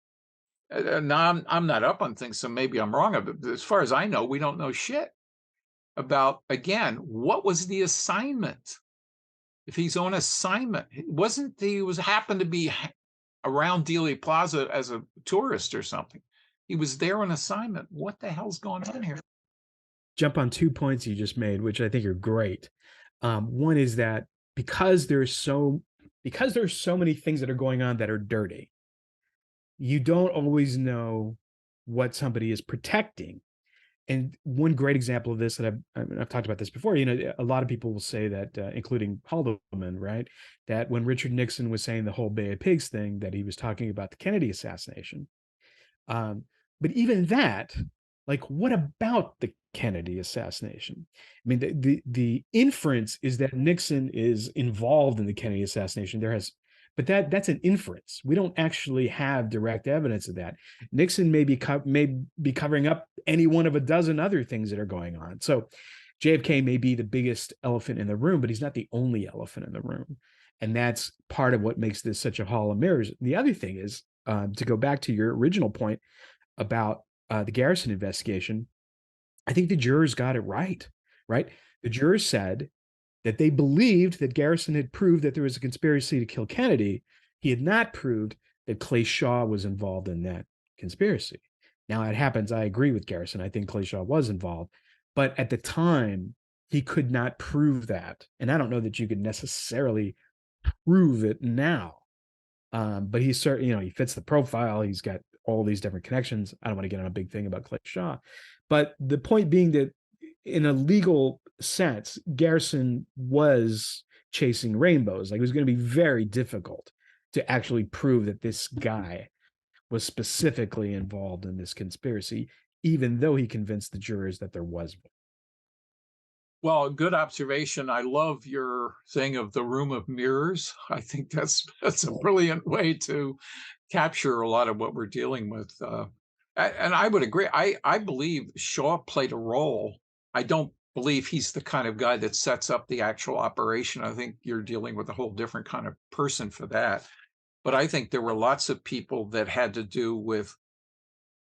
now I'm not up on things, so maybe I'm wrong, but as far as I know, we don't know shit about, again, what was the assignment If he's on assignment, wasn't he was happened to be around Dealey Plaza as a tourist or something. He was there on assignment. What the hell's going on here? Jump on 2 points you just made, which I think are great. One is that because there's so many things that are going on that are dirty, you don't always know what somebody is protecting. And one great example of this that I've talked about this before, a lot of people will say that, including Haldeman, right, that when Richard Nixon was saying the whole Bay of Pigs thing, that he was talking about the Kennedy assassination. Um, but even that, like, what about the Kennedy assassination? I mean, the inference is that Nixon is involved in the Kennedy assassination. But that's an inference. We don't actually have direct evidence of that. Nixon may be covering up any one of a dozen other things that are going on. So JFK may be the biggest elephant in the room, but he's not the only elephant in the room. And that's part of what makes this such a hall of mirrors. The other thing is, to go back to your original point about the Garrison investigation, I think the jurors got it right, right? The jurors said that they believed that Garrison had proved that there was a conspiracy to kill Kennedy. He had not proved that Clay Shaw was involved in that conspiracy. Now, it happens, I agree with Garrison. I think Clay Shaw was involved. But at the time, he could not prove that. And I don't know that you could necessarily prove it now. But he's certainly, he fits the profile. He's got all these different connections. I don't want to get on a big thing about Clay Shaw. But the point being that in a legal sense, Garrison was chasing rainbows. Like, it was going to be very difficult to actually prove that this guy was specifically involved in this conspiracy, even though he convinced the jurors that there was one. Well, good observation. I love your thing of the room of mirrors. I think that's a brilliant way to capture a lot of what we're dealing with. And I would agree. I believe Shaw played a role. I don't believe he's the kind of guy that sets up the actual operation. I think you're dealing with a whole different kind of person for that. But I think there were lots of people that had to do with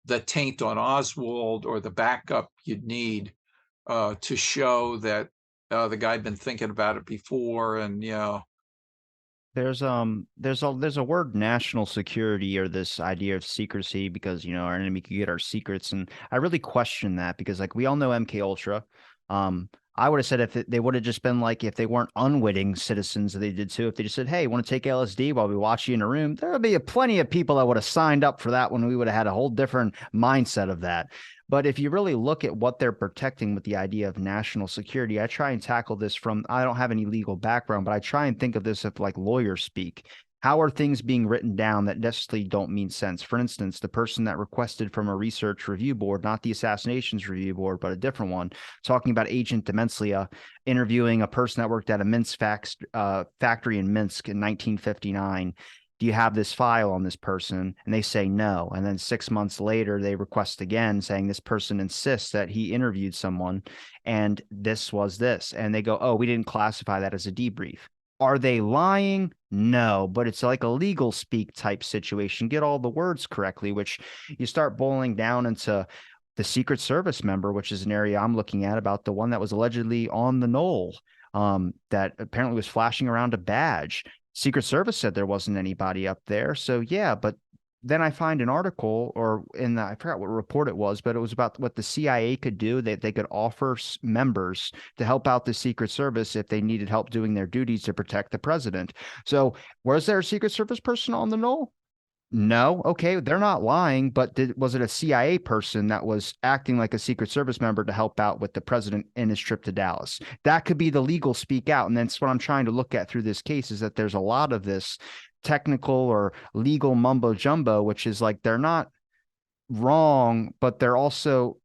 the taint on Oswald or the backup you'd need to show that the guy had been thinking about it before. And there's a word national security, or this idea of secrecy, because our enemy could get our secrets, and I really question that, because like we all know MK Ultra. I would have said if they would have just been like, if they weren't unwitting citizens, they did too. If they just said, "Hey, want to take LSD while we watch you in a room?" There would be plenty of people that would have signed up for that when we would have had a whole different mindset of that. But if you really look at what they're protecting with the idea of national security, I try and tackle this from, I don't have any legal background, but I try and think of this as like lawyer speak. How are things being written down that necessarily don't mean sense? For instance, the person that requested from a research review board, not the assassinations review board, but a different one, talking about Agent Demencia interviewing a person that worked at a Minsk factory in Minsk in 1959. Do you have this file on this person? And they say no. And then 6 months later, they request again, saying this person insists that he interviewed someone and this was this. And they go, "Oh, we didn't classify that as a debrief." Are they lying? No, but it's like a legal speak type situation. Get all the words correctly, which you start boiling down into the Secret Service member, which is an area I'm looking at, about the one that was allegedly on the knoll, that apparently was flashing around a badge. Secret Service said there wasn't anybody up there. So yeah, but then I find an article, or I forgot what report it was, but it was about what the CIA could do, that they could offer members to help out the Secret Service if they needed help doing their duties to protect the president. So was there a Secret Service person on the knoll? No. Okay, they're not lying, but was it a CIA person that was acting like a Secret Service member to help out with the president in his trip to Dallas? That could be the legal speak out. And that's what I'm trying to look at through this case, is that there's a lot of this technical or legal mumbo jumbo, which is like, they're not wrong, but they're also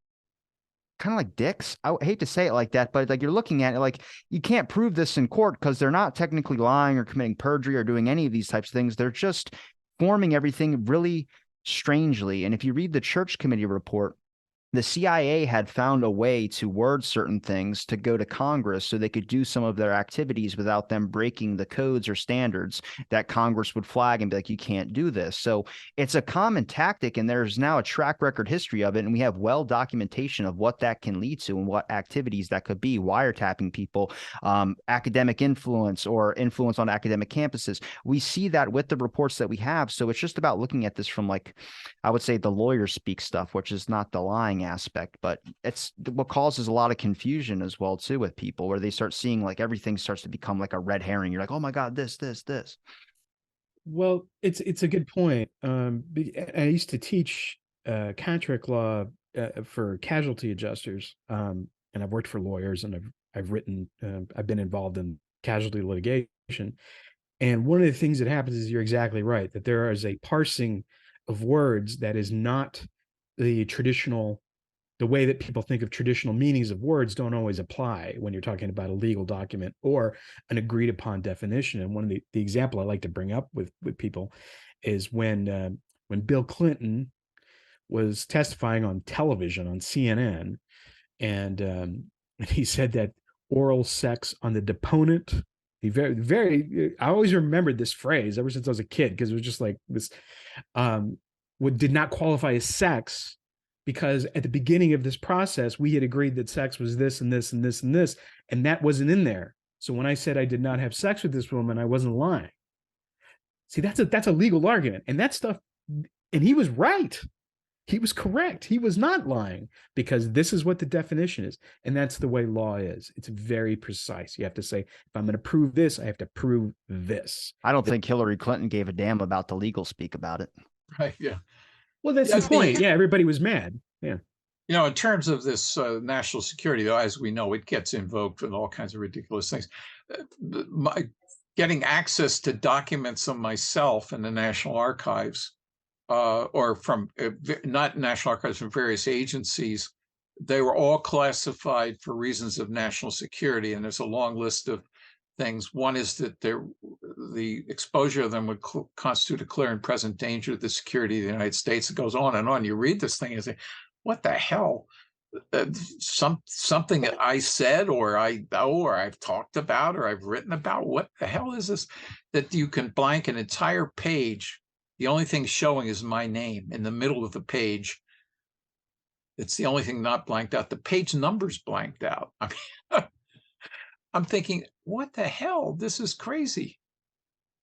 kind of like dicks. I hate to say it like that, but like, you're looking at it like, you can't prove this in court because they're not technically lying or committing perjury or doing any of these types of things. They're just forming everything really strangely. And if you read the Church Committee report, the CIA had found a way to word certain things to go to Congress so they could do some of their activities without them breaking the codes or standards that Congress would flag and be like, you can't do this. So it's a common tactic, and there's now a track record history of it. And we have well documentation of what that can lead to and what activities that could be: wiretapping people, academic influence or influence on academic campuses. We see that with the reports that we have. So it's just about looking at this from, like, I would say, the lawyer speak stuff, which is not the lying aspect, but it's what causes a lot of confusion as well too with people, where they start seeing like everything starts to become like a red herring. You're like, oh my God, this. Well, it's a good point. I used to teach contract law for casualty adjusters, and I've worked for lawyers, and I've written, I've been involved in casualty litigation. And one of the things that happens is, you're exactly right, that there is a parsing of words that is not the traditional, the way that people think of traditional meanings of words don't always apply when you're talking about a legal document or an agreed upon definition. And one of the example I like to bring up with people is when Bill Clinton was testifying on television on CNN, and he said that oral sex on the deponent. He very, I always remembered this phrase ever since I was a kid, because it was just like this, what did not qualify as sex, because at the beginning of this process we had agreed that sex was this and this and this and this, and that wasn't in there. So when I said I did not have sex with this woman, I wasn't lying. See, that's a legal argument, and that stuff, and he was right. He was correct. He was not lying, because this is what the definition is. And that's the way law is. It's very precise. You have to say, if I'm going to prove this, I have to prove this. I don't think Hillary Clinton gave a damn about the legal speak about it. Right. Yeah. Well, that's Yeah. the point. Yeah, everybody was mad. Yeah. In terms of this national security, though, as we know, it gets invoked with all kinds of ridiculous things. Getting access to documents of myself in the National Archives, or from not National Archives, from various agencies, they were all classified for reasons of national security. And there's a long list of things. One is that the exposure of them would constitute a clear and present danger to the security of the United States. It goes on and on. You read this thing and say, what the hell? Something that I said, or I've talked about, or I've written about. What the hell is this? That you can blank an entire page. The only thing showing is my name in the middle of the page. It's the only thing not blanked out. The page number's blanked out. I mean, I'm thinking, what the hell? This is crazy.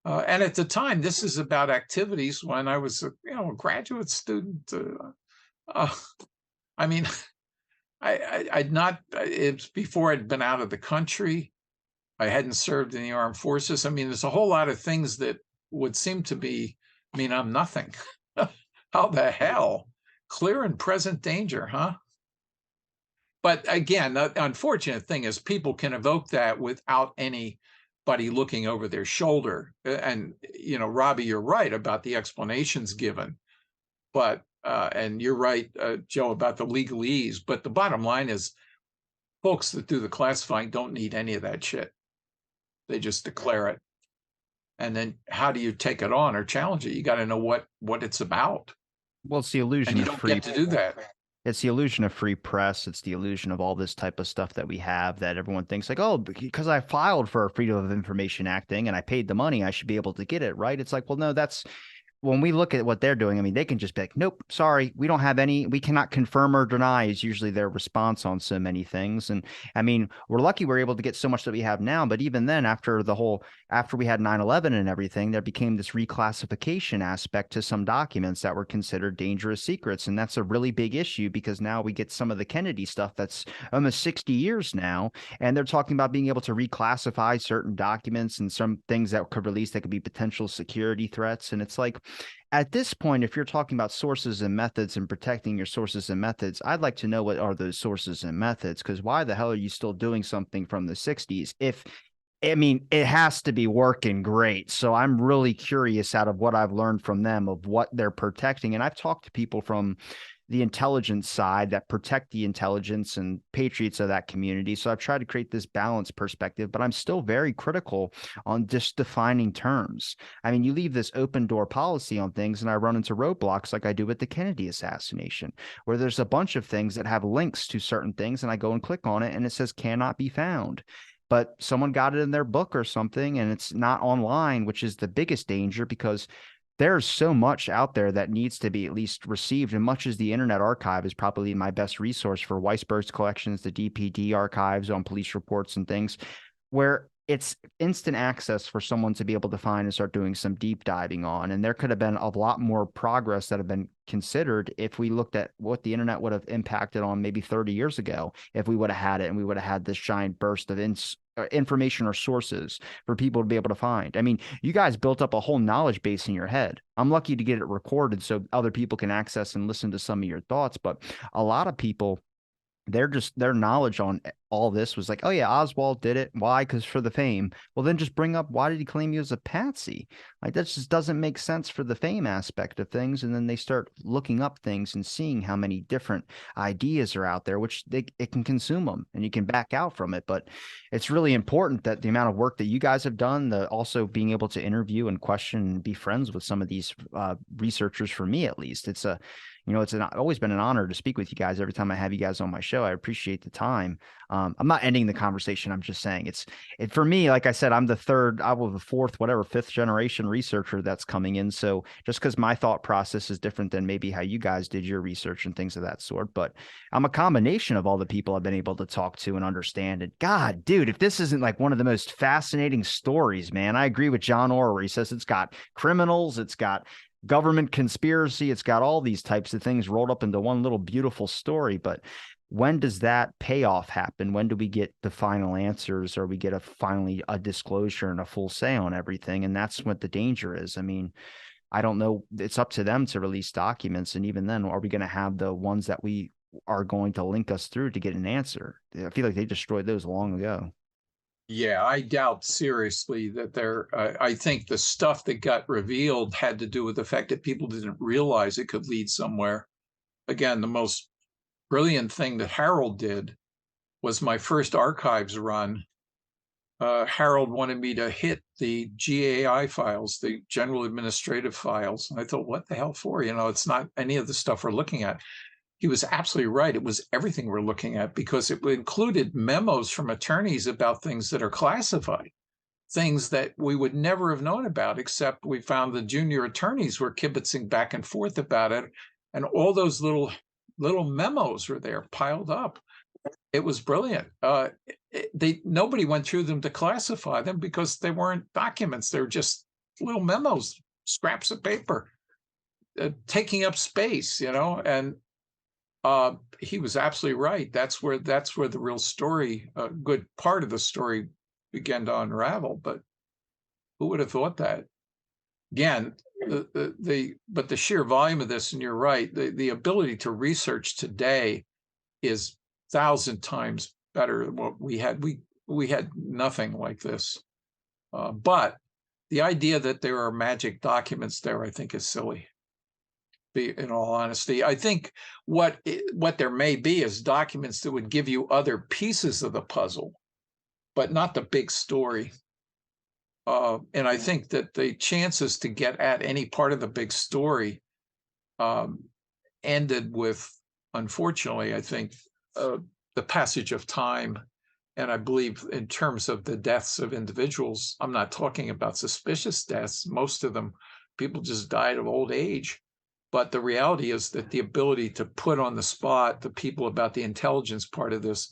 And at the time, this is about activities when I was a graduate student. I mean, I'd not. It's before I'd been out of the country. I hadn't served in the armed forces. I mean, there's a whole lot of things that would seem to be. I mean, I'm nothing. How the hell? Clear and present danger, huh? But again, the unfortunate thing is people can evoke that without anybody looking over their shoulder. And, Robbie, you're right about the explanations given. But, and you're right, Joe, about the legalese. But the bottom line is, folks that do the classifying don't need any of that shit. They just declare it. And then how do you take it on or challenge it? You got to know what it's about. Well, it's the illusion And you of don't free. get to do that. It's the illusion of free press. It's the illusion of all this type of stuff that we have, that everyone thinks like, oh, because I filed for a Freedom of Information Act thing and I paid the money, I should be able to get it, right? It's like, well, no, that's when we look at what they're doing. I mean, they can just be like, nope, sorry, we don't have any, we cannot confirm or deny is usually their response on so many things. And I mean, we're lucky we're able to get so much that we have now. But even then, after we had 9/11 and everything, there became this reclassification aspect to some documents that were considered dangerous secrets. And that's a really big issue, because now we get some of the Kennedy stuff that's almost 60 years now. And they're talking about being able to reclassify certain documents and some things that could release that could be potential security threats. And it's like, at this point, if you're talking about sources and methods and protecting your sources and methods, I'd like to know what are those sources and methods, because why the hell are you still doing something from the 60s? I mean, it has to be working great. So I'm really curious, out of what I've learned from them, of what they're protecting. And I've talked to people from the intelligence side that protect the intelligence and patriots of that community. So I've tried to create this balanced perspective, but I'm still very critical on just defining terms. I mean, you leave this open door policy on things, and I run into roadblocks like I do with the Kennedy assassination, where there's a bunch of things that have links to certain things, and I go and click on it, and it says cannot be found. But someone got it in their book or something, and it's not online, which is the biggest danger because there's so much out there that needs to be at least received. And much as the Internet Archive is probably my best resource for Weisberg's collections, the DPD archives on police reports and things, where it's instant access for someone to be able to find and start doing some deep diving on. And there could have been a lot more progress that have been considered if we looked at what the internet would have impacted on maybe 30 years ago, if we would have had it and we would have had this giant burst of information or sources for people to be able to find. I mean, you guys built up a whole knowledge base in your head. I'm lucky to get it recorded so other people can access and listen to some of your thoughts, but a lot of people, their knowledge on all this was like, oh yeah, Oswald did it. Why? Because for the fame. Well, then just bring up, why did he claim he was a patsy? Like, that just doesn't make sense for the fame aspect of things. And then they start looking up things and seeing how many different ideas are out there, which it can consume them and you can back out from it. But it's really important that the amount of work that you guys have done, the also being able to interview and question and be friends with some of these researchers, for me at least, it's always been an honor to speak with you guys every time I have you guys on my show. I appreciate the time. I'm not ending the conversation. I'm just saying it for me, like I said, I'm the fourth, whatever, fifth generation researcher that's coming in. So just because my thought process is different than maybe how you guys did your research and things of that sort, but I'm a combination of all the people I've been able to talk to and understand. And God, dude, if this isn't like one of the most fascinating stories, man, I agree with John Orr where he says it's got criminals, it's got government conspiracy, it's got all these types of things rolled up into one little beautiful story. But when does that payoff happen? When do we get the final answers, or we get finally a disclosure and a full say on everything? And that's what the danger is. I mean, I don't know. It's up to them to release documents. And even then, are we going to have the ones that we are going to link us through to get an answer? I feel like they destroyed those long ago. Yeah, I doubt seriously that I think the stuff that got revealed had to do with the fact that people didn't realize it could lead somewhere. Again, the most brilliant thing that Harold did was my first archives run. Harold wanted me to hit the GAI files, the general administrative files. And I thought, what the hell for? It's not any of the stuff we're looking at. He was absolutely right. It was everything we're looking at, because it included memos from attorneys about things that are classified, things that we would never have known about, except we found the junior attorneys were kibitzing back and forth about it. And all those little memos were there piled up. It was brilliant. Nobody went through them to classify them because they weren't documents. They were just little memos, scraps of paper, taking up space, and he was absolutely right. That's where the real story, a good part of the story, began to unravel. But who would have thought that? Again, but the sheer volume of this, and you're right, the ability to research today is 1,000 times better than what we had. We had nothing like this. But the idea that there are magic documents there, I think, is silly. In all honesty, I think what there may be is documents that would give you other pieces of the puzzle, but not the big story. And I think that the chances to get at any part of the big story ended with, unfortunately, I think, the passage of time. And I believe in terms of the deaths of individuals, I'm not talking about suspicious deaths. Most of them, people just died of old age. But the reality is that the ability to put on the spot the people about the intelligence part of this,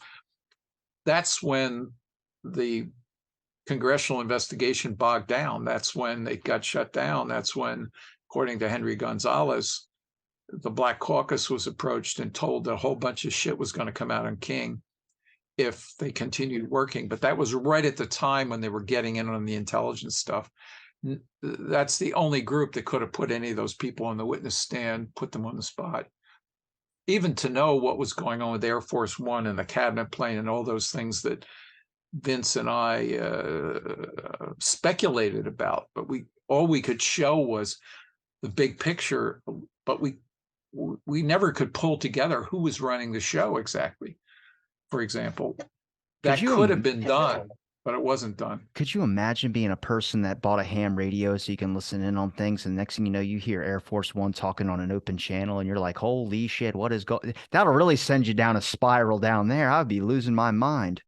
that's when the congressional investigation bogged down. That's when it got shut down. That's when, according to Henry Gonzalez, the Black Caucus was approached and told that a whole bunch of shit was going to come out on King if they continued working. But that was right at the time when they were getting in on the intelligence stuff. That's the only group that could have put any of those people on the witness stand, put them on the spot. Even to know what was going on with Air Force One and the cabinet plane and all those things that Vince and I speculated about, but all we could show was the big picture. But we we never could pull together who was running the show exactly. For example, that could have been done, but it wasn't done. Could you imagine being a person that bought a ham radio so you can listen in on things, and next thing you know, you hear Air Force One talking on an open channel, and you're like, "Holy shit, what is going?" That'll really send you down a spiral down there. I'd be losing my mind.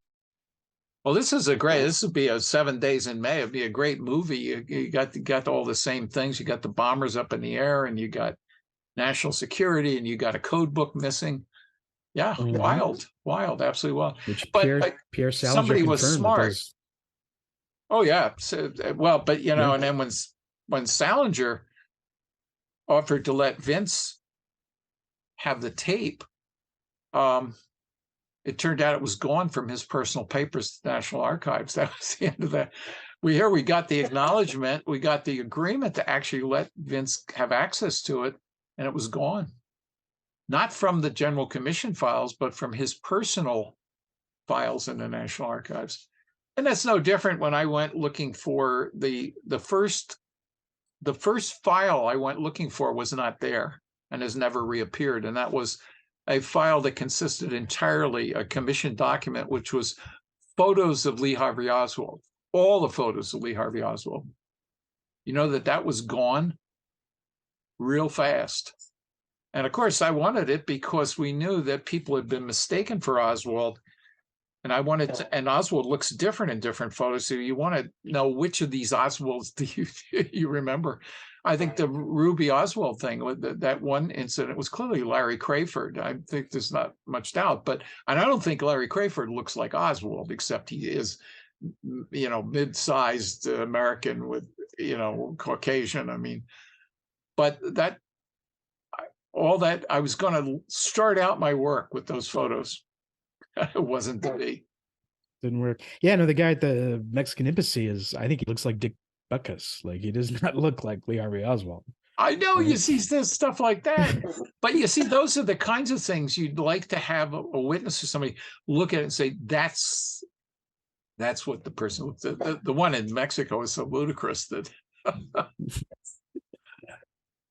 Well, this would be a 7 Days in May. It'd be a great movie. You got all the same things. You got the bombers up in the air, and you got national security, and you got a code book missing. Yeah, wild, absolutely wild. Which But Pierre Salinger somebody was smart. those... Oh yeah. So, well, but and then when Salinger offered to let Vince have the tape, it turned out it was gone from his personal papers to the National Archives. That was the end of that. We got the acknowledgement, we got the agreement to actually let Vince have access to it, and it was gone. Not from the General Commission files, but from his personal files in the National Archives. And that's no different when I went looking for the first file I went looking for was not there and has never reappeared. And that was a file that consisted entirely a commission document, which was photos of Lee Harvey Oswald, all the photos of Lee Harvey Oswald. You know that was gone real fast. And of course, I wanted it because we knew that people had been mistaken for Oswald. And I wanted to, and Oswald looks different in different photos. So you want to know which of these Oswalds do you remember? I think the Ruby Oswald thing, that one incident was clearly Larry Crayford. I think there's not much doubt, and I don't think Larry Crayford looks like Oswald, except he is, mid-sized American with, Caucasian. I mean, but all that, I was going to start out my work with those photos. It wasn't to be. Didn't work. Yeah, no, the guy at the Mexican embassy I think he looks like Dick Butkus. Like, he does not look like Lee Harvey Oswald. I know, you see this stuff like that, but you see, those are the kinds of things you'd like to have a witness or somebody look at it and say, that's what the person, the one in Mexico is so ludicrous that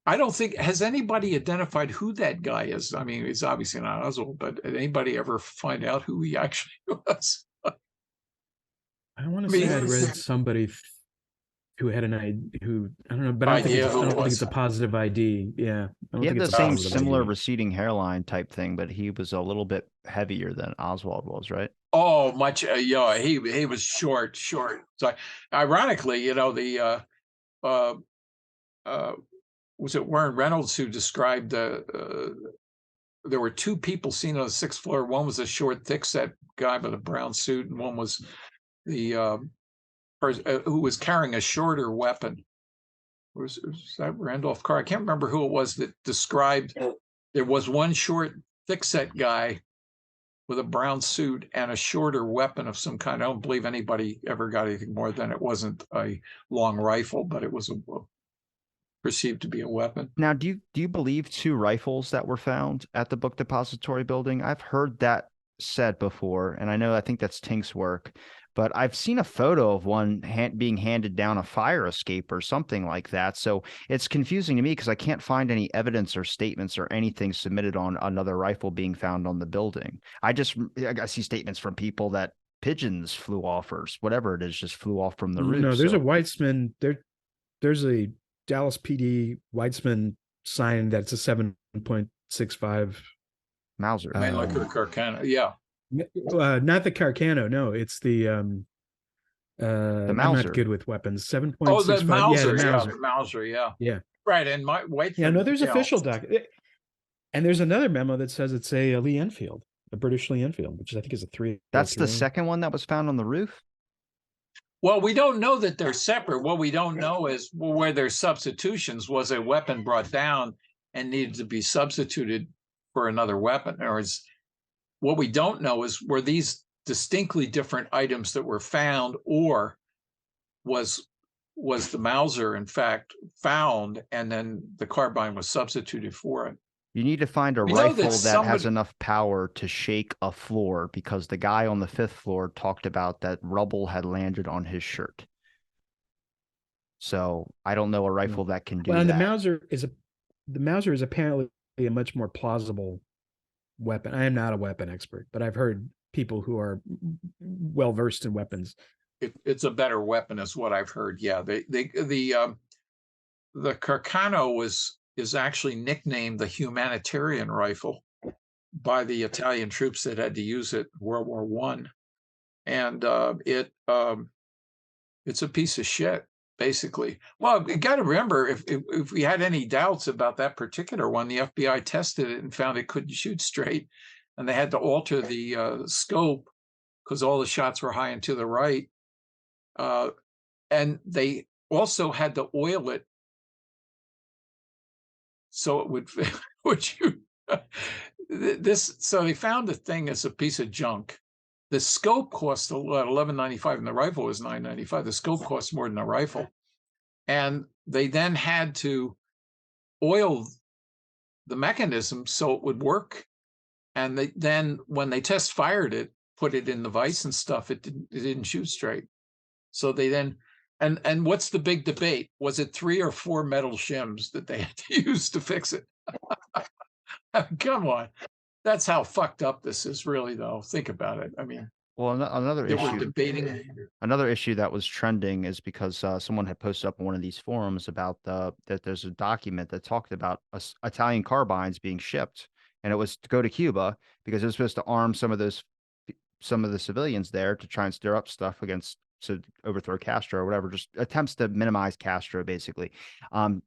I don't think, has anybody identified who that guy is? I mean, it's obviously not Oswald, but did anybody ever find out who he actually was? I want to say I read somebody who had an ID, I don't know, but I don't think it's a positive ID. Yeah. He had the same similar receding hairline type thing, but he was a little bit heavier than Oswald was, right? Oh, much. Yeah, he was short. So ironically, was it Warren Reynolds who described there were two people seen on the 6th floor. One was a short, thick-set guy with a brown suit, and one was the who was carrying a shorter weapon. Was that Randolph Carr? I can't remember who it was that described. There was one short, thick-set guy with a brown suit and a shorter weapon of some kind. I don't believe anybody ever got anything more than, it wasn't a long rifle, but it was perceived to be a weapon. Now, do you believe 2 rifles that were found at the book depository building? I've heard that said before, and I think that's Tink's work, but I've seen a photo of one being handed down a fire escape or something like that. So it's confusing to me because I can't find any evidence or statements or anything submitted on another rifle being found on the building. I see statements from people that pigeons flew off or whatever it is, just flew off from the roof. No, there's a Weitzman. There's a Dallas PD Weitzman sign that's a 7.65 Mauser. Like the Carcano, yeah. Not the Carcano, no, it's the Mauser. I'm not good with weapons. 7.65. Oh, the Mauser, yeah, the Mauser, yeah. Yeah. Right, and my Weitzman. Yeah, no, there's official document. And there's another memo that says it's a Lee Enfield, a British Lee Enfield, which I think is a 3. That's the second one that was found on the roof? Well, we don't know that they're separate. What we don't know is where there's substitutions. Was a weapon brought down and needed to be substituted for another weapon? Or what we don't know is, were these distinctly different items that were found, or was the Mauser in fact found and then the carbine was substituted for it? You need to find a rifle that has enough power to shake a floor, because the guy on the 5th floor talked about that rubble had landed on his shirt. So I don't know a rifle that can do that. And the Mauser is apparently a much more plausible weapon. I am not a weapon expert, but I've heard people who are well versed in weapons. It's a better weapon, is what I've heard. Yeah, the Carcano is actually nicknamed the humanitarian rifle by the Italian troops that had to use it in World War One, and it's a piece of shit, basically. Well, you got to remember, if we had any doubts about that particular one, the FBI tested it and found it couldn't shoot straight, and they had to alter the scope because all the shots were high and to the right, uh, and they also had to oil it so it would would you this so they found the thing as a piece of junk. The scope cost a lot, 11.95, and the rifle was 9.95. The scope costs more than a rifle, and they then had to oil the mechanism so it would work. And they then, when they test fired it, put it in the vise and stuff, it didn't shoot straight. So they then, and what's the big debate? Was it 3 or 4 metal shims that they had to use to fix it? Come on. That's how fucked up this is, really, though. Think about it. I mean, Well, they were debating. another issue that was trending is because someone had posted up on one of these forums about that there's a document that talked about Italian carbines being shipped, and it was to go to Cuba because it was supposed to arm some of the civilians there to try and stir up stuff against to overthrow Castro or whatever, just attempts to minimize Castro, basically. Um,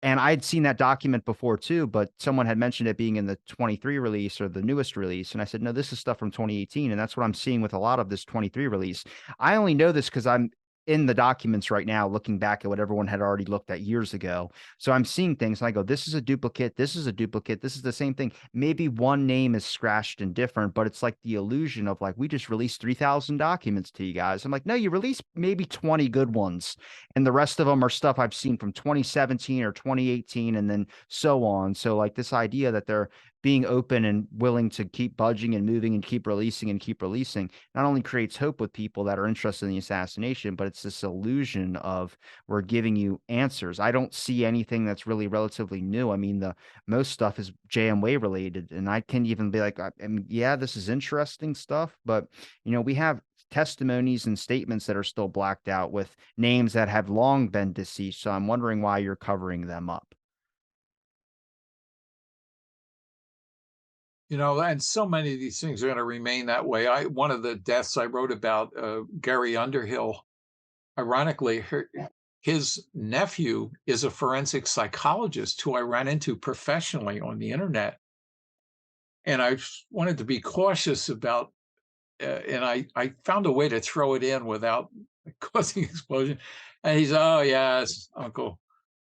and I'd seen that document before too, but someone had mentioned it being in the 23 release or the newest release. And I said, no, this is stuff from 2018. And that's what I'm seeing with a lot of this 23 release. I only know this because I'm in the documents right now, looking back at what everyone had already looked at years ago. So I'm seeing things and I go, this is a duplicate. This is a duplicate. This is the same thing. Maybe one name is scratched and different, but it's like the illusion of like, we just released 3,000 documents to you guys. I'm like, no, you released maybe 20 good ones. And the rest of them are stuff I've seen from 2017 or 2018 and then so on. So like this idea that they're being open and willing to keep budging and moving and keep releasing not only creates hope with people that are interested in the assassination, but it's this illusion of we're giving you answers. I don't see anything that's really relatively new. I mean, the most stuff is JMWay related, and I can even be like, I mean, yeah, this is interesting stuff, but we have testimonies and statements that are still blacked out with names that have long been deceased. So I'm wondering why you're covering them up. And so many of these things are going to remain that way. One of the deaths I wrote about, Gary Underhill, ironically, his nephew is a forensic psychologist who I ran into professionally on the internet. And I wanted to be cautious about, and I found a way to throw it in without causing explosion. And he's, oh, yes, Uncle.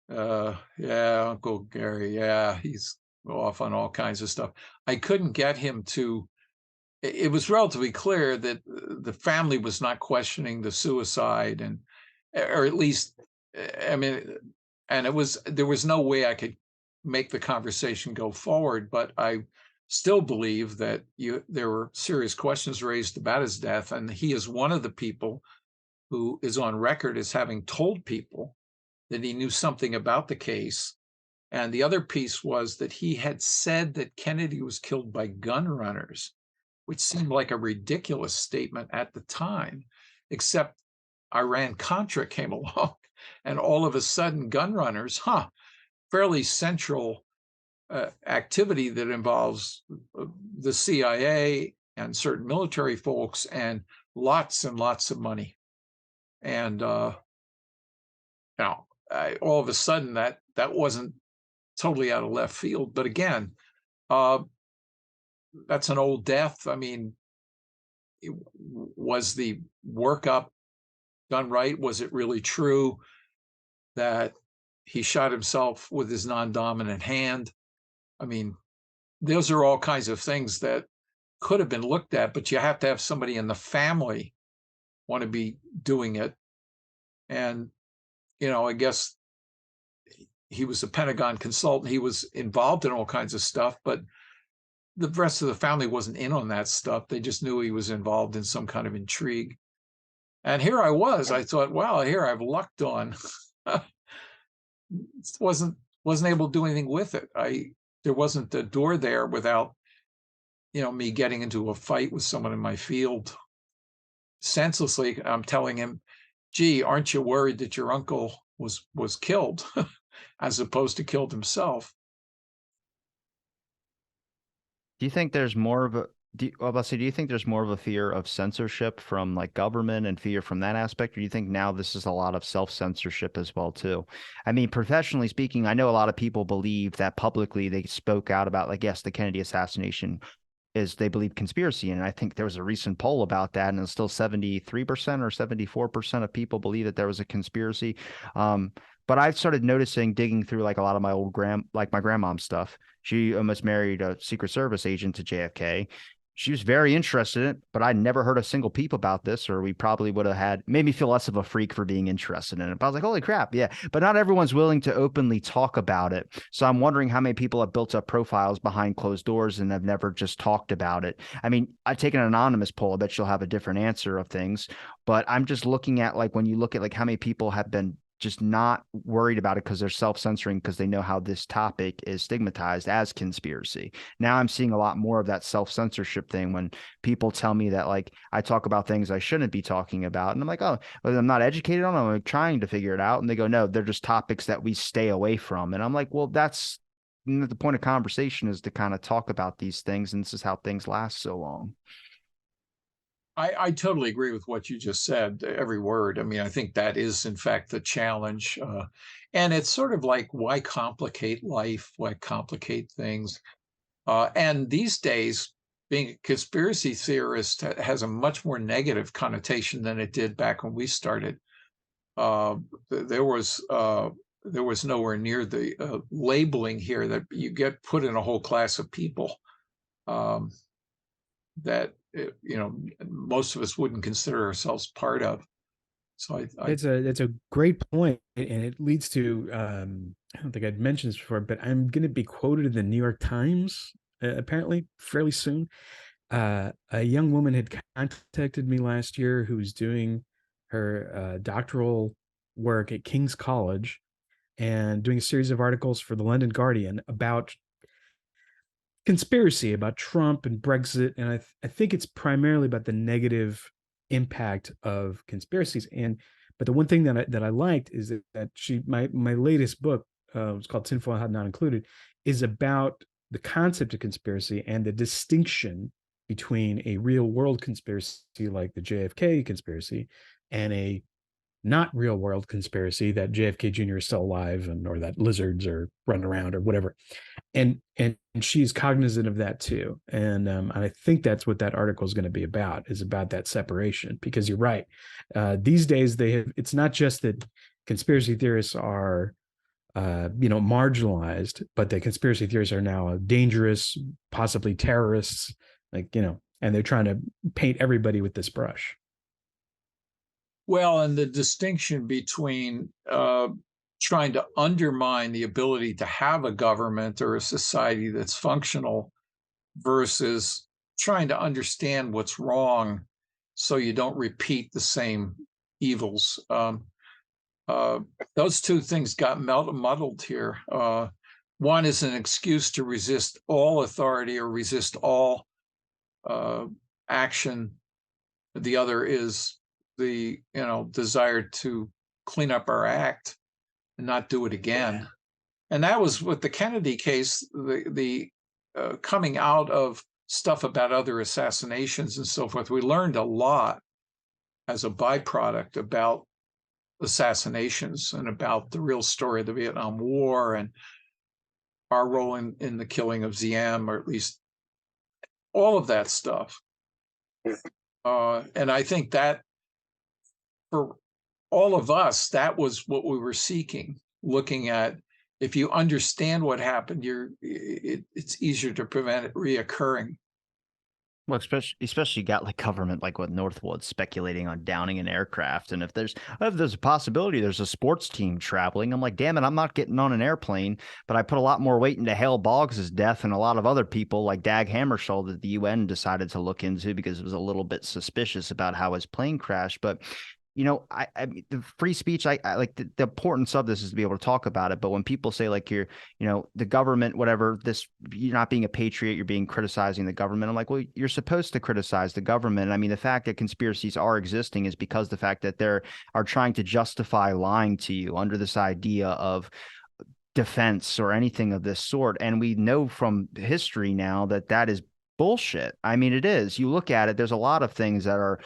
Yeah, Uncle Gary. Yeah, he's off on all kinds of stuff. I couldn't get him to. It was relatively clear that the family was not questioning the suicide, or at least, I mean, and there was no way I could make the conversation go forward. But I still believe that there were serious questions raised about his death, and he is one of the people who is on record as having told people that he knew something about the case. And the other piece was that he had said that Kennedy was killed by gun runners, which seemed like a ridiculous statement at the time, except Iran-Contra came along, and all of a sudden gun runners, fairly central activity that involves the CIA and certain military folks and lots of money. And all of a sudden that wasn't totally out of left field. But again, that's an old death. I mean, was the workup done right? Was it really true that he shot himself with his non-dominant hand? I mean, those are all kinds of things that could have been looked at, but you have to have somebody in the family want to be doing it. And, I guess he was a Pentagon consultant. He was involved in all kinds of stuff, but the rest of the family wasn't in on that stuff. They just knew he was involved in some kind of intrigue. And here I was. I thought, well, here I've lucked on. wasn't able to do anything with it. there wasn't a door there without, me getting into a fight with someone in my field senselessly. I'm telling him, "Gee, aren't you worried that your uncle was killed as opposed to killed himself?" Do you think there's more of a well, about to say, do you think there's more of a fear of censorship from like government and fear from that aspect, or do you think now this is a lot of self-censorship as well too? I mean, professionally speaking, I know a lot of people believe that publicly they spoke out about like, yes, the Kennedy assassination is they believe conspiracy. And I think there was a recent poll about that, and it's still 73% or 74% of people believe that there was a conspiracy. Um, but I've started noticing, digging through like a lot of my like my grandmom's stuff. She almost married a Secret Service agent to JFK. She was very interested in it, but I never heard a single peep about this, or we probably would have had made me feel less of a freak for being interested in it. But I was like, holy crap, yeah. But not everyone's willing to openly talk about it. So I'm wondering how many people have built up profiles behind closed doors and have never just talked about it. I mean, I take an anonymous poll, I bet you'll have a different answer of things. But I'm just looking at like when you look at like how many people have been just not worried about it because they're self-censoring because they know how this topic is stigmatized as conspiracy. Now I'm seeing a lot more of that self-censorship thing when people tell me that like I talk about things I shouldn't be talking about. And I'm like, oh, well, I'm not educated on them. I'm trying to figure it out. And they go, no, they're just topics that we stay away from. And I'm like, well, that's the point of conversation is to kind of talk about these things. And this is how things last so long. I totally agree with what you just said, every word. I mean, I think that is, in fact, the challenge. And it's sort of like, why complicate life? Why complicate things? And these days, being a conspiracy theorist has a much more negative connotation than it did back when we started. Uh, there was there was nowhere near the labeling here that you get put in a whole class of people. Um, that most of us wouldn't consider ourselves part of. So I It's a great point, and it leads to I don't think I'd mentioned this before, but I'm going to be quoted in the New York Times apparently fairly soon. A young woman had contacted me last year who was doing her doctoral work at King's College and doing a series of articles for the London Guardian about conspiracy, about Trump and Brexit. And I think it's primarily about the negative impact of conspiracies. But the one thing that I liked is that my latest book, it's called Tinfoil Hat Not Included, is about the concept of conspiracy and the distinction between a real world conspiracy like the JFK conspiracy and a not real world conspiracy that JFK Jr. is still alive and or that lizards are running around or whatever. And she's cognizant of that too. And I think that's what that article is going to be about, is about that separation. Because you're right, these days it's not just that conspiracy theorists are marginalized, but the conspiracy theorists are now dangerous, possibly terrorists, and they're trying to paint everybody with this brush. Well, and the distinction between trying to undermine the ability to have a government or a society that's functional versus trying to understand what's wrong so you don't repeat the same evils. Uh, those two things got muddled here. One is an excuse to resist all authority or resist all action. The other is the desire to clean up our act and not do it again. Yeah. And that was with the Kennedy case, the coming out of stuff about other assassinations and so forth. We learned a lot as a byproduct about assassinations and about the real story of the Vietnam War and our role in the killing of Diem, or at least all of that stuff. And I think that for all of us, that was what we were seeking, looking at, if you understand what happened, it's easier to prevent it reoccurring. Well, especially you got like government like with Northwood speculating on downing an aircraft, and if there's a possibility there's a sports team traveling, I'm like, damn it, I'm not getting on an airplane. But I put a lot more weight into Hale Boggs' death and a lot of other people like Dag Hammarskjöld that the UN decided to look into because it was a little bit suspicious about how his plane crashed. But I mean, the free speech, I like the importance of this is to be able to talk about it. But when people say like the government, whatever, this, you're not being a patriot, you're being criticizing the government. I'm like, well, you're supposed to criticize the government. I mean, the fact that conspiracies are existing is because the fact that they're are trying to justify lying to you under this idea of defense or anything of this sort. And we know from history now that that is bullshit. I mean, it is. You look at it, there's a lot of things that are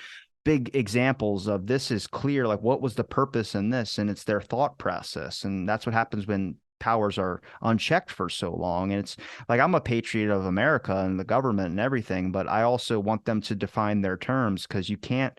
big examples of this is clear. Like, what was the purpose in this? And it's their thought process. And that's what happens when powers are unchecked for so long. And it's like, I'm a patriot of America and the government and everything, but I also want them to define their terms because you can't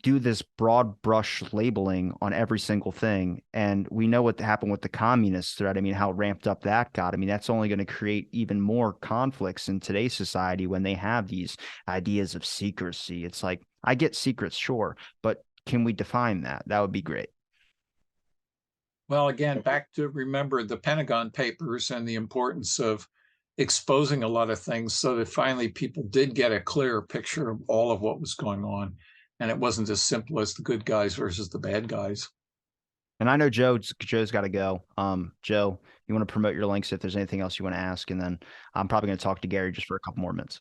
do this broad brush labeling on every single thing. And we know what happened with the communist threat. I mean, how ramped up that got. I mean, that's only going to create even more conflicts in today's society when they have these ideas of secrecy. It's like, I get secrets, sure, but can we define that? That would be great. Well, again, back to remember the Pentagon Papers and the importance of exposing a lot of things so that finally people did get a clearer picture of all of what was going on. And it wasn't as simple as the good guys versus the bad guys. And I know Joe's got to go. Joe, you want to promote your links if there's anything else you want to ask, and then I'm probably going to talk to Gary just for a couple more minutes.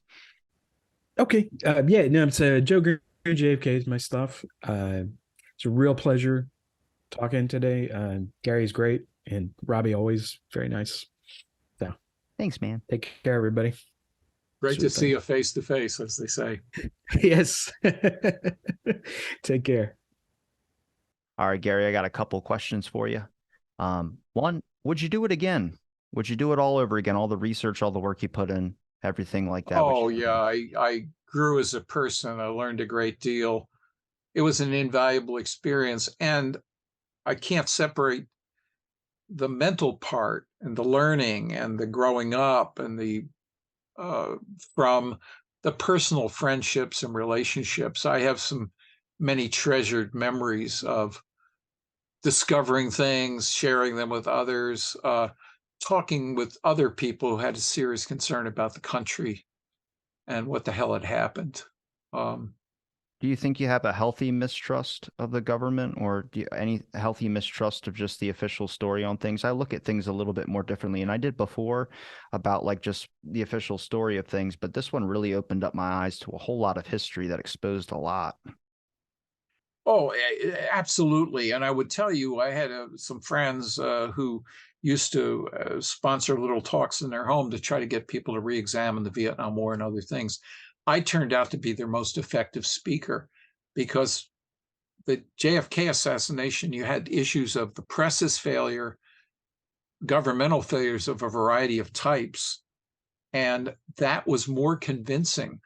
Okay. Yeah, no, it's Joe Green JFK is my stuff. It's a real pleasure talking today. Gary's great, and Robbie always very nice. So Thanks, man. take care, everybody. Great Sweet to see thing. you face to face, as they say. Yes. Take care. All right, Gary, I got a couple questions for you. One, would you do it again? Would you do it all over again? All the research, all the work you put in, everything like that. Would Oh, you do it yeah. again? I grew as a person. I learned a great deal. It was an invaluable experience. And I can't separate the mental part and the learning and the growing up and the uh, from the personal friendships and relationships. I have many treasured memories of discovering things, sharing them with others, talking with other people who had a serious concern about the country and what the hell had happened. Um, Do you think you have a healthy mistrust of the government, or any healthy mistrust of just the official story on things? I look at things a little bit more differently, and I did before about like just the official story of things, but this one really opened up my eyes to a whole lot of history that exposed a lot. Oh, absolutely. And I would tell you, I had some friends who used to sponsor little talks in their home to try to get people to re-examine the Vietnam War and other things. I turned out to be their most effective speaker because the JFK assassination, you had issues of the press's failure, governmental failures of a variety of types, and that was more convincing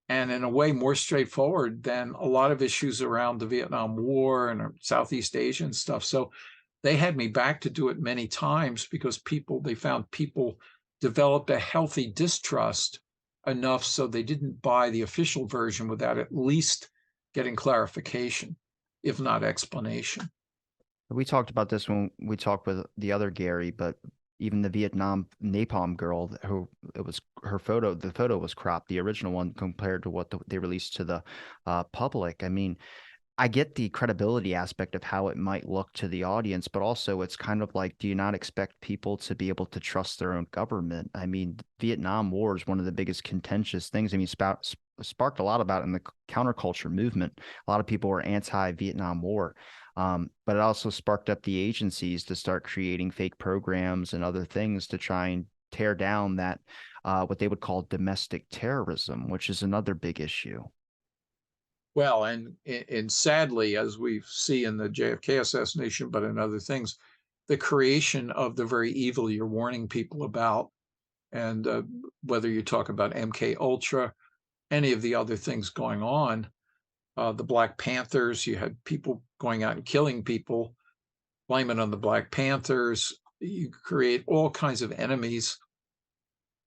and in a way more straightforward than a lot of issues around the Vietnam War and Southeast Asia and stuff. So they had me back to do it many times because they found people developed a healthy distrust enough so they didn't buy the official version without at least getting clarification, if not explanation. We talked about this when we talked with the other Gary, but even the Vietnam napalm girl, who it was her photo, the photo was cropped, the original one compared to what they released to the public. I mean, I get the credibility aspect of how it might look to the audience, but also it's kind of like, do you not expect people to be able to trust their own government? I mean, Vietnam War is one of the biggest contentious things. I mean, sparked a lot about in the counterculture movement. A lot of people were anti-Vietnam War. But it also sparked up the agencies to start creating fake programs and other things to try and tear down that what they would call domestic terrorism, which is another big issue. Well, and sadly, as we see in the JFK assassination, but in other things, the creation of the very evil you're warning people about, and whether you talk about MK Ultra, any of the other things going on, the Black Panthers, you had people going out and killing people, blame it on the Black Panthers. You create all kinds of enemies.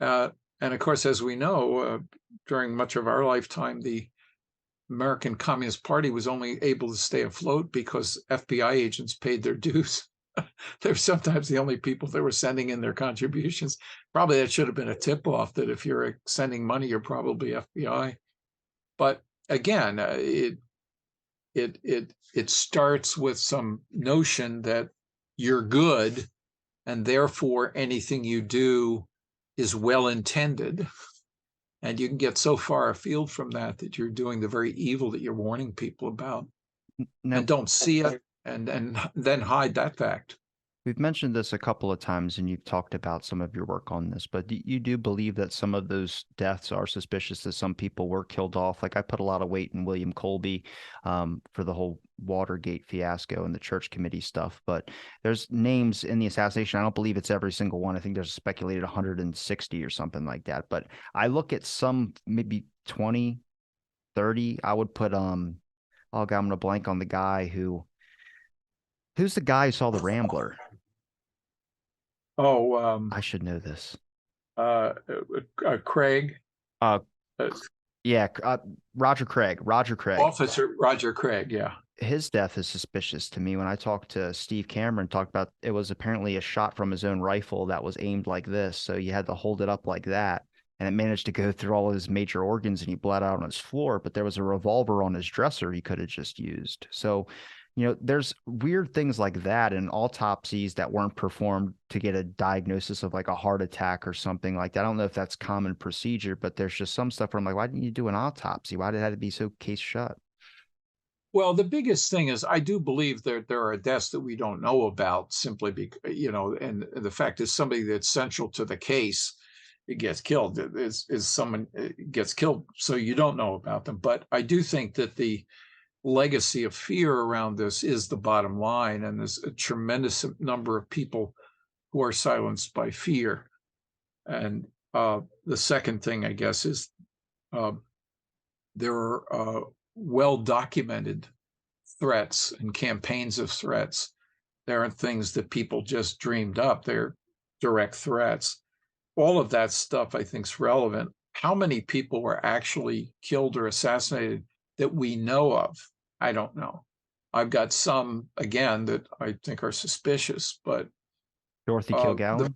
Uh, and of course, as we know, during much of our lifetime, the American Communist Party was only able to stay afloat because FBI agents paid their dues. They're sometimes the only people that were sending in their contributions. Probably that should have been a tip-off that if you're sending money, you're probably FBI. But again, it starts with some notion that you're good, and therefore anything you do is well intended. And you can get so far afield from that that you're doing the very evil that you're warning people about, Now, and don't see it, and then hide that fact. we've mentioned this a couple of times, and you've talked about some of your work on this, but you do believe that some of those deaths are suspicious, that some people were killed off. Like I put a lot of weight in William Colby for the whole Watergate fiasco and the church committee stuff, but there's names in the assassination. I don't believe it's every single one. I think there's speculated 160 or something like that. But I look at some, maybe 20, 30. I would put oh God, I'm gonna blank on the guy who's the guy who saw the Rambler. Oh, I should know this. Craig, Uh, uh, yeah, Roger Craig. Roger Craig. Officer Roger Craig. Yeah. His death is suspicious to me. When I talked to Steve Cameron, talked about it was apparently a shot from his own rifle that was aimed like this, so you had to hold it up like that, and it managed to go through all his major organs, and he bled out on his floor. But there was a revolver on his dresser he could have just used. So, there's weird things like that in autopsies that weren't performed to get a diagnosis of like a heart attack or something like that. I don't know if that's common procedure, but there's just some stuff where I'm like, why didn't you do an autopsy? Why did it have to be so case shut? Well, the biggest thing is I do believe that there are deaths that we don't know about simply because, and the fact is somebody that's central to the case, it gets killed, is someone gets killed. So you don't know about them. But I do think that the legacy of fear around this is the bottom line. And there's a tremendous number of people who are silenced by fear. And the second thing, I guess, is uh, there are well documented threats and campaigns of threats. There aren't things that people just dreamed up, they're direct threats. All of that stuff I think is relevant. How many people were actually killed or assassinated that we know of? I don't know. I've got some, again, that I think are suspicious, but Dorothy the Kilgallen?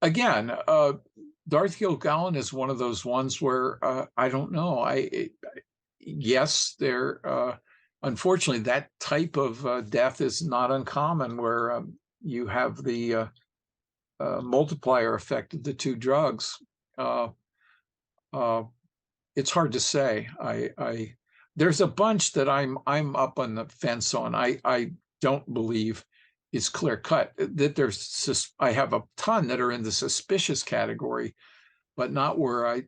again, Darth Kilgallen is one of those ones where I don't know. Yes, there. Unfortunately, that type of death is not uncommon, where you have the multiplier effect of the two drugs. Uh, uh, it's hard to say. There's a bunch that I'm up on the fence on. I don't believe is clear cut. That I have a ton that are in the suspicious category, but not where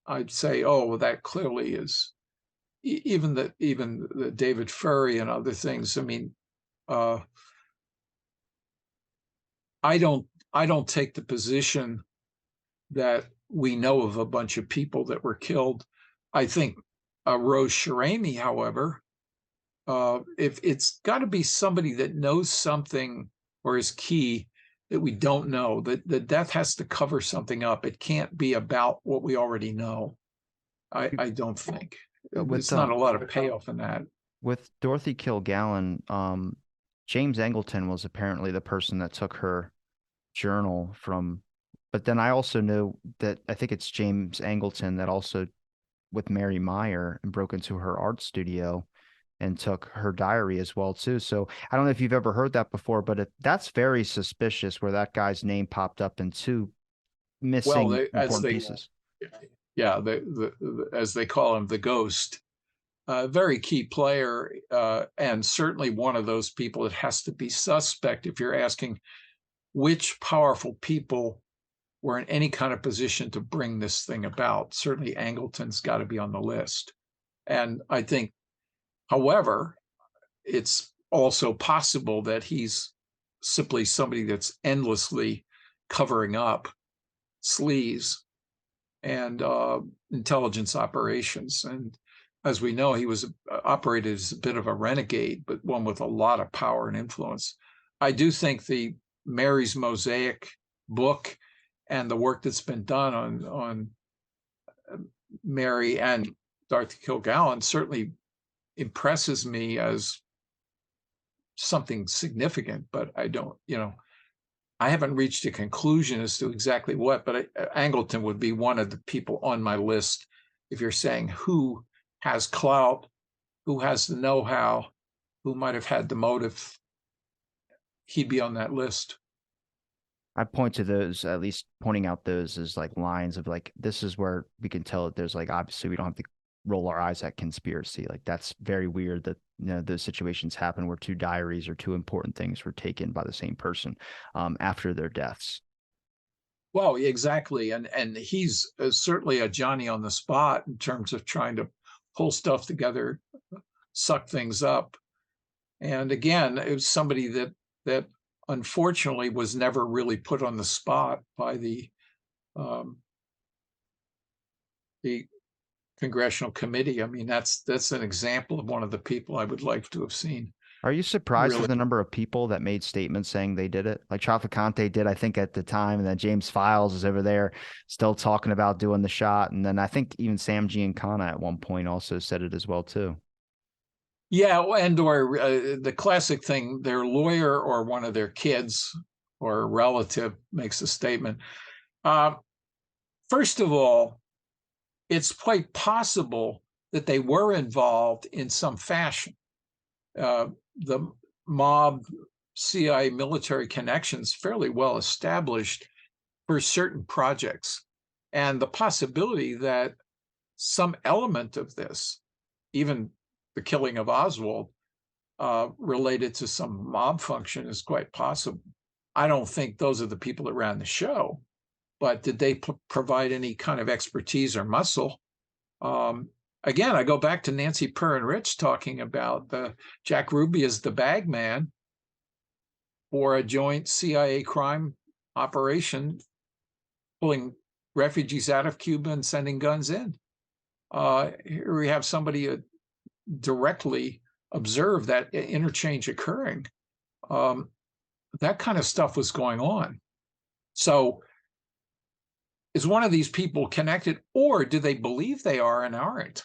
I'd say, oh, well, that clearly is. Even the David Furry and other things. I mean, uh, I don't take the position that we know of a bunch of people that were killed. I think Rose Shirami, however, if it's got to be somebody that knows something or is key that we don't know, that the death has to cover something up. It can't be about what we already know. I don't think With there's not a lot of payoff in that. Dorothy Kilgallen, James Angleton was apparently the person that took her journal from, but then I also know that I think it's James Angleton that also with Mary Meyer and broke into her art studio and took her diary as well too. So I don't know if you've ever heard that before, but that's very suspicious where that guy's name popped up in two Well, missing important pieces. yeah, as they call him, the ghost, very key player, and certainly one of those people that has to be suspect if you're asking which powerful people were in any kind of position to bring this thing about. Certainly, Angleton's got to be on the list. And I think, however, it's also possible that he's simply somebody that's endlessly covering up sleaze and intelligence operations. And as we know, he was operated as a bit of a renegade, but one with a lot of power and influence. I do think the Mary's Mosaic book and the work that's been done on Mary and Dorothy Kilgallen certainly impresses me as something significant, but I don't, I haven't reached a conclusion as to exactly what, but Angleton would be one of the people on my list if you're saying who has clout who has the know-how, who might have had the motive, he'd be on that list. I point to those, at least pointing out those as like lines of like, this is where we can tell that there's like, obviously we don't have to roll our eyes at conspiracy. Like that's very weird that, those situations happen where two diaries or two important things were taken by the same person after their deaths. Well, exactly, and he's certainly a Johnny on the spot in terms of trying to pull stuff together, suck things up. And again, it was somebody that unfortunately was never really put on the spot by um, the congressional committee. I mean, that's an example of one of the people I would like to have seen Are you surprised really. at the number of people that made statements saying they did it? Like Trafficante did, I think, at the time, and then James Files is over there still talking about doing the shot. And then I think even Sam Giancana at one point also said it as well, too. Yeah, and or the classic thing, their lawyer or one of their kids or a relative makes a statement. Uh, First of all, it's quite possible that they were involved in some fashion. The mob CIA military connections fairly well established for certain projects. And the possibility that some element of this, even the killing of Oswald, related to some mob function is quite possible. I don't think those are the people that ran the show, but did they provide any kind of expertise or muscle? Again, I go back to Nancy Perrin Rich talking about the Jack Ruby as the bag man for a joint CIA crime operation, pulling refugees out of Cuba and sending guns in. Here we have somebody directly observed that interchange occurring. Um, that kind of stuff was going on. So is one of these people connected, or do they believe they are and aren't?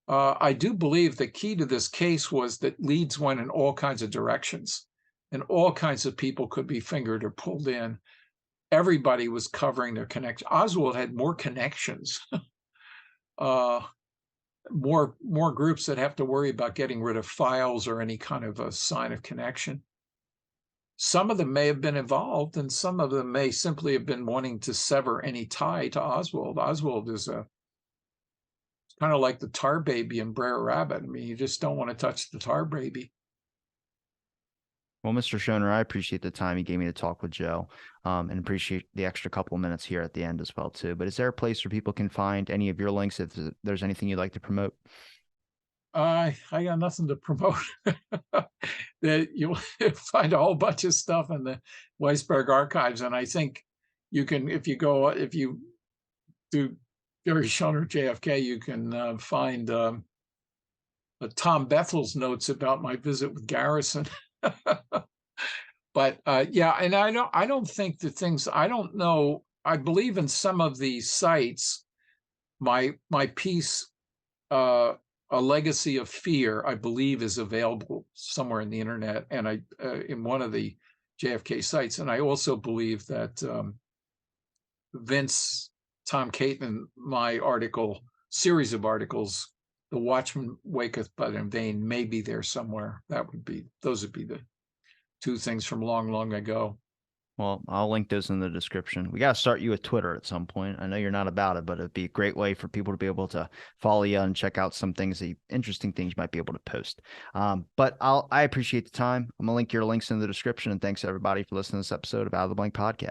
I do believe the key to this case was that leads went in all kinds of directions, and all kinds of people could be fingered or pulled in. Everybody was covering their connection. Oswald had more connections, uh, more groups that have to worry about getting rid of files or any kind of a sign of connection. Some of them may have been involved, and some of them may simply have been wanting to sever any tie to Oswald. Oswald is kind of like the tar baby in Brer Rabbit. I mean, you just don't want to touch the tar baby. Well, Mr. Schoner, I appreciate the time you gave me to talk with Joe, and appreciate the extra couple of minutes here at the end as well, too. But is there a place where people can find any of your links if there's anything you'd like to promote? I got nothing to promote. That you'll find a whole bunch of stuff in the Weisberg archives, and I think you can, if you do Gary Schoner JFK, you can find Tom Bethel's notes about my visit with Garrison. But yeah, and I don't think the things, I don't know. I believe in some of these sites. My piece, A Legacy of Fear, I believe, is available somewhere in the internet, and I in one of the JFK sites. And I also believe that Vince, Tom Caton, my series of articles, The Watchman Waketh But in Vain, may be there somewhere. Those would be the two things from long, long ago. Well, I'll link those in the description. We got to start you with Twitter at some point. I know you're not about it, but it'd be a great way for people to be able to follow you and check out some things, interesting things you might be able to post. But I appreciate the time. I'm gonna link your links in the description, and thanks everybody for listening to this episode of Out of the Blank Podcast.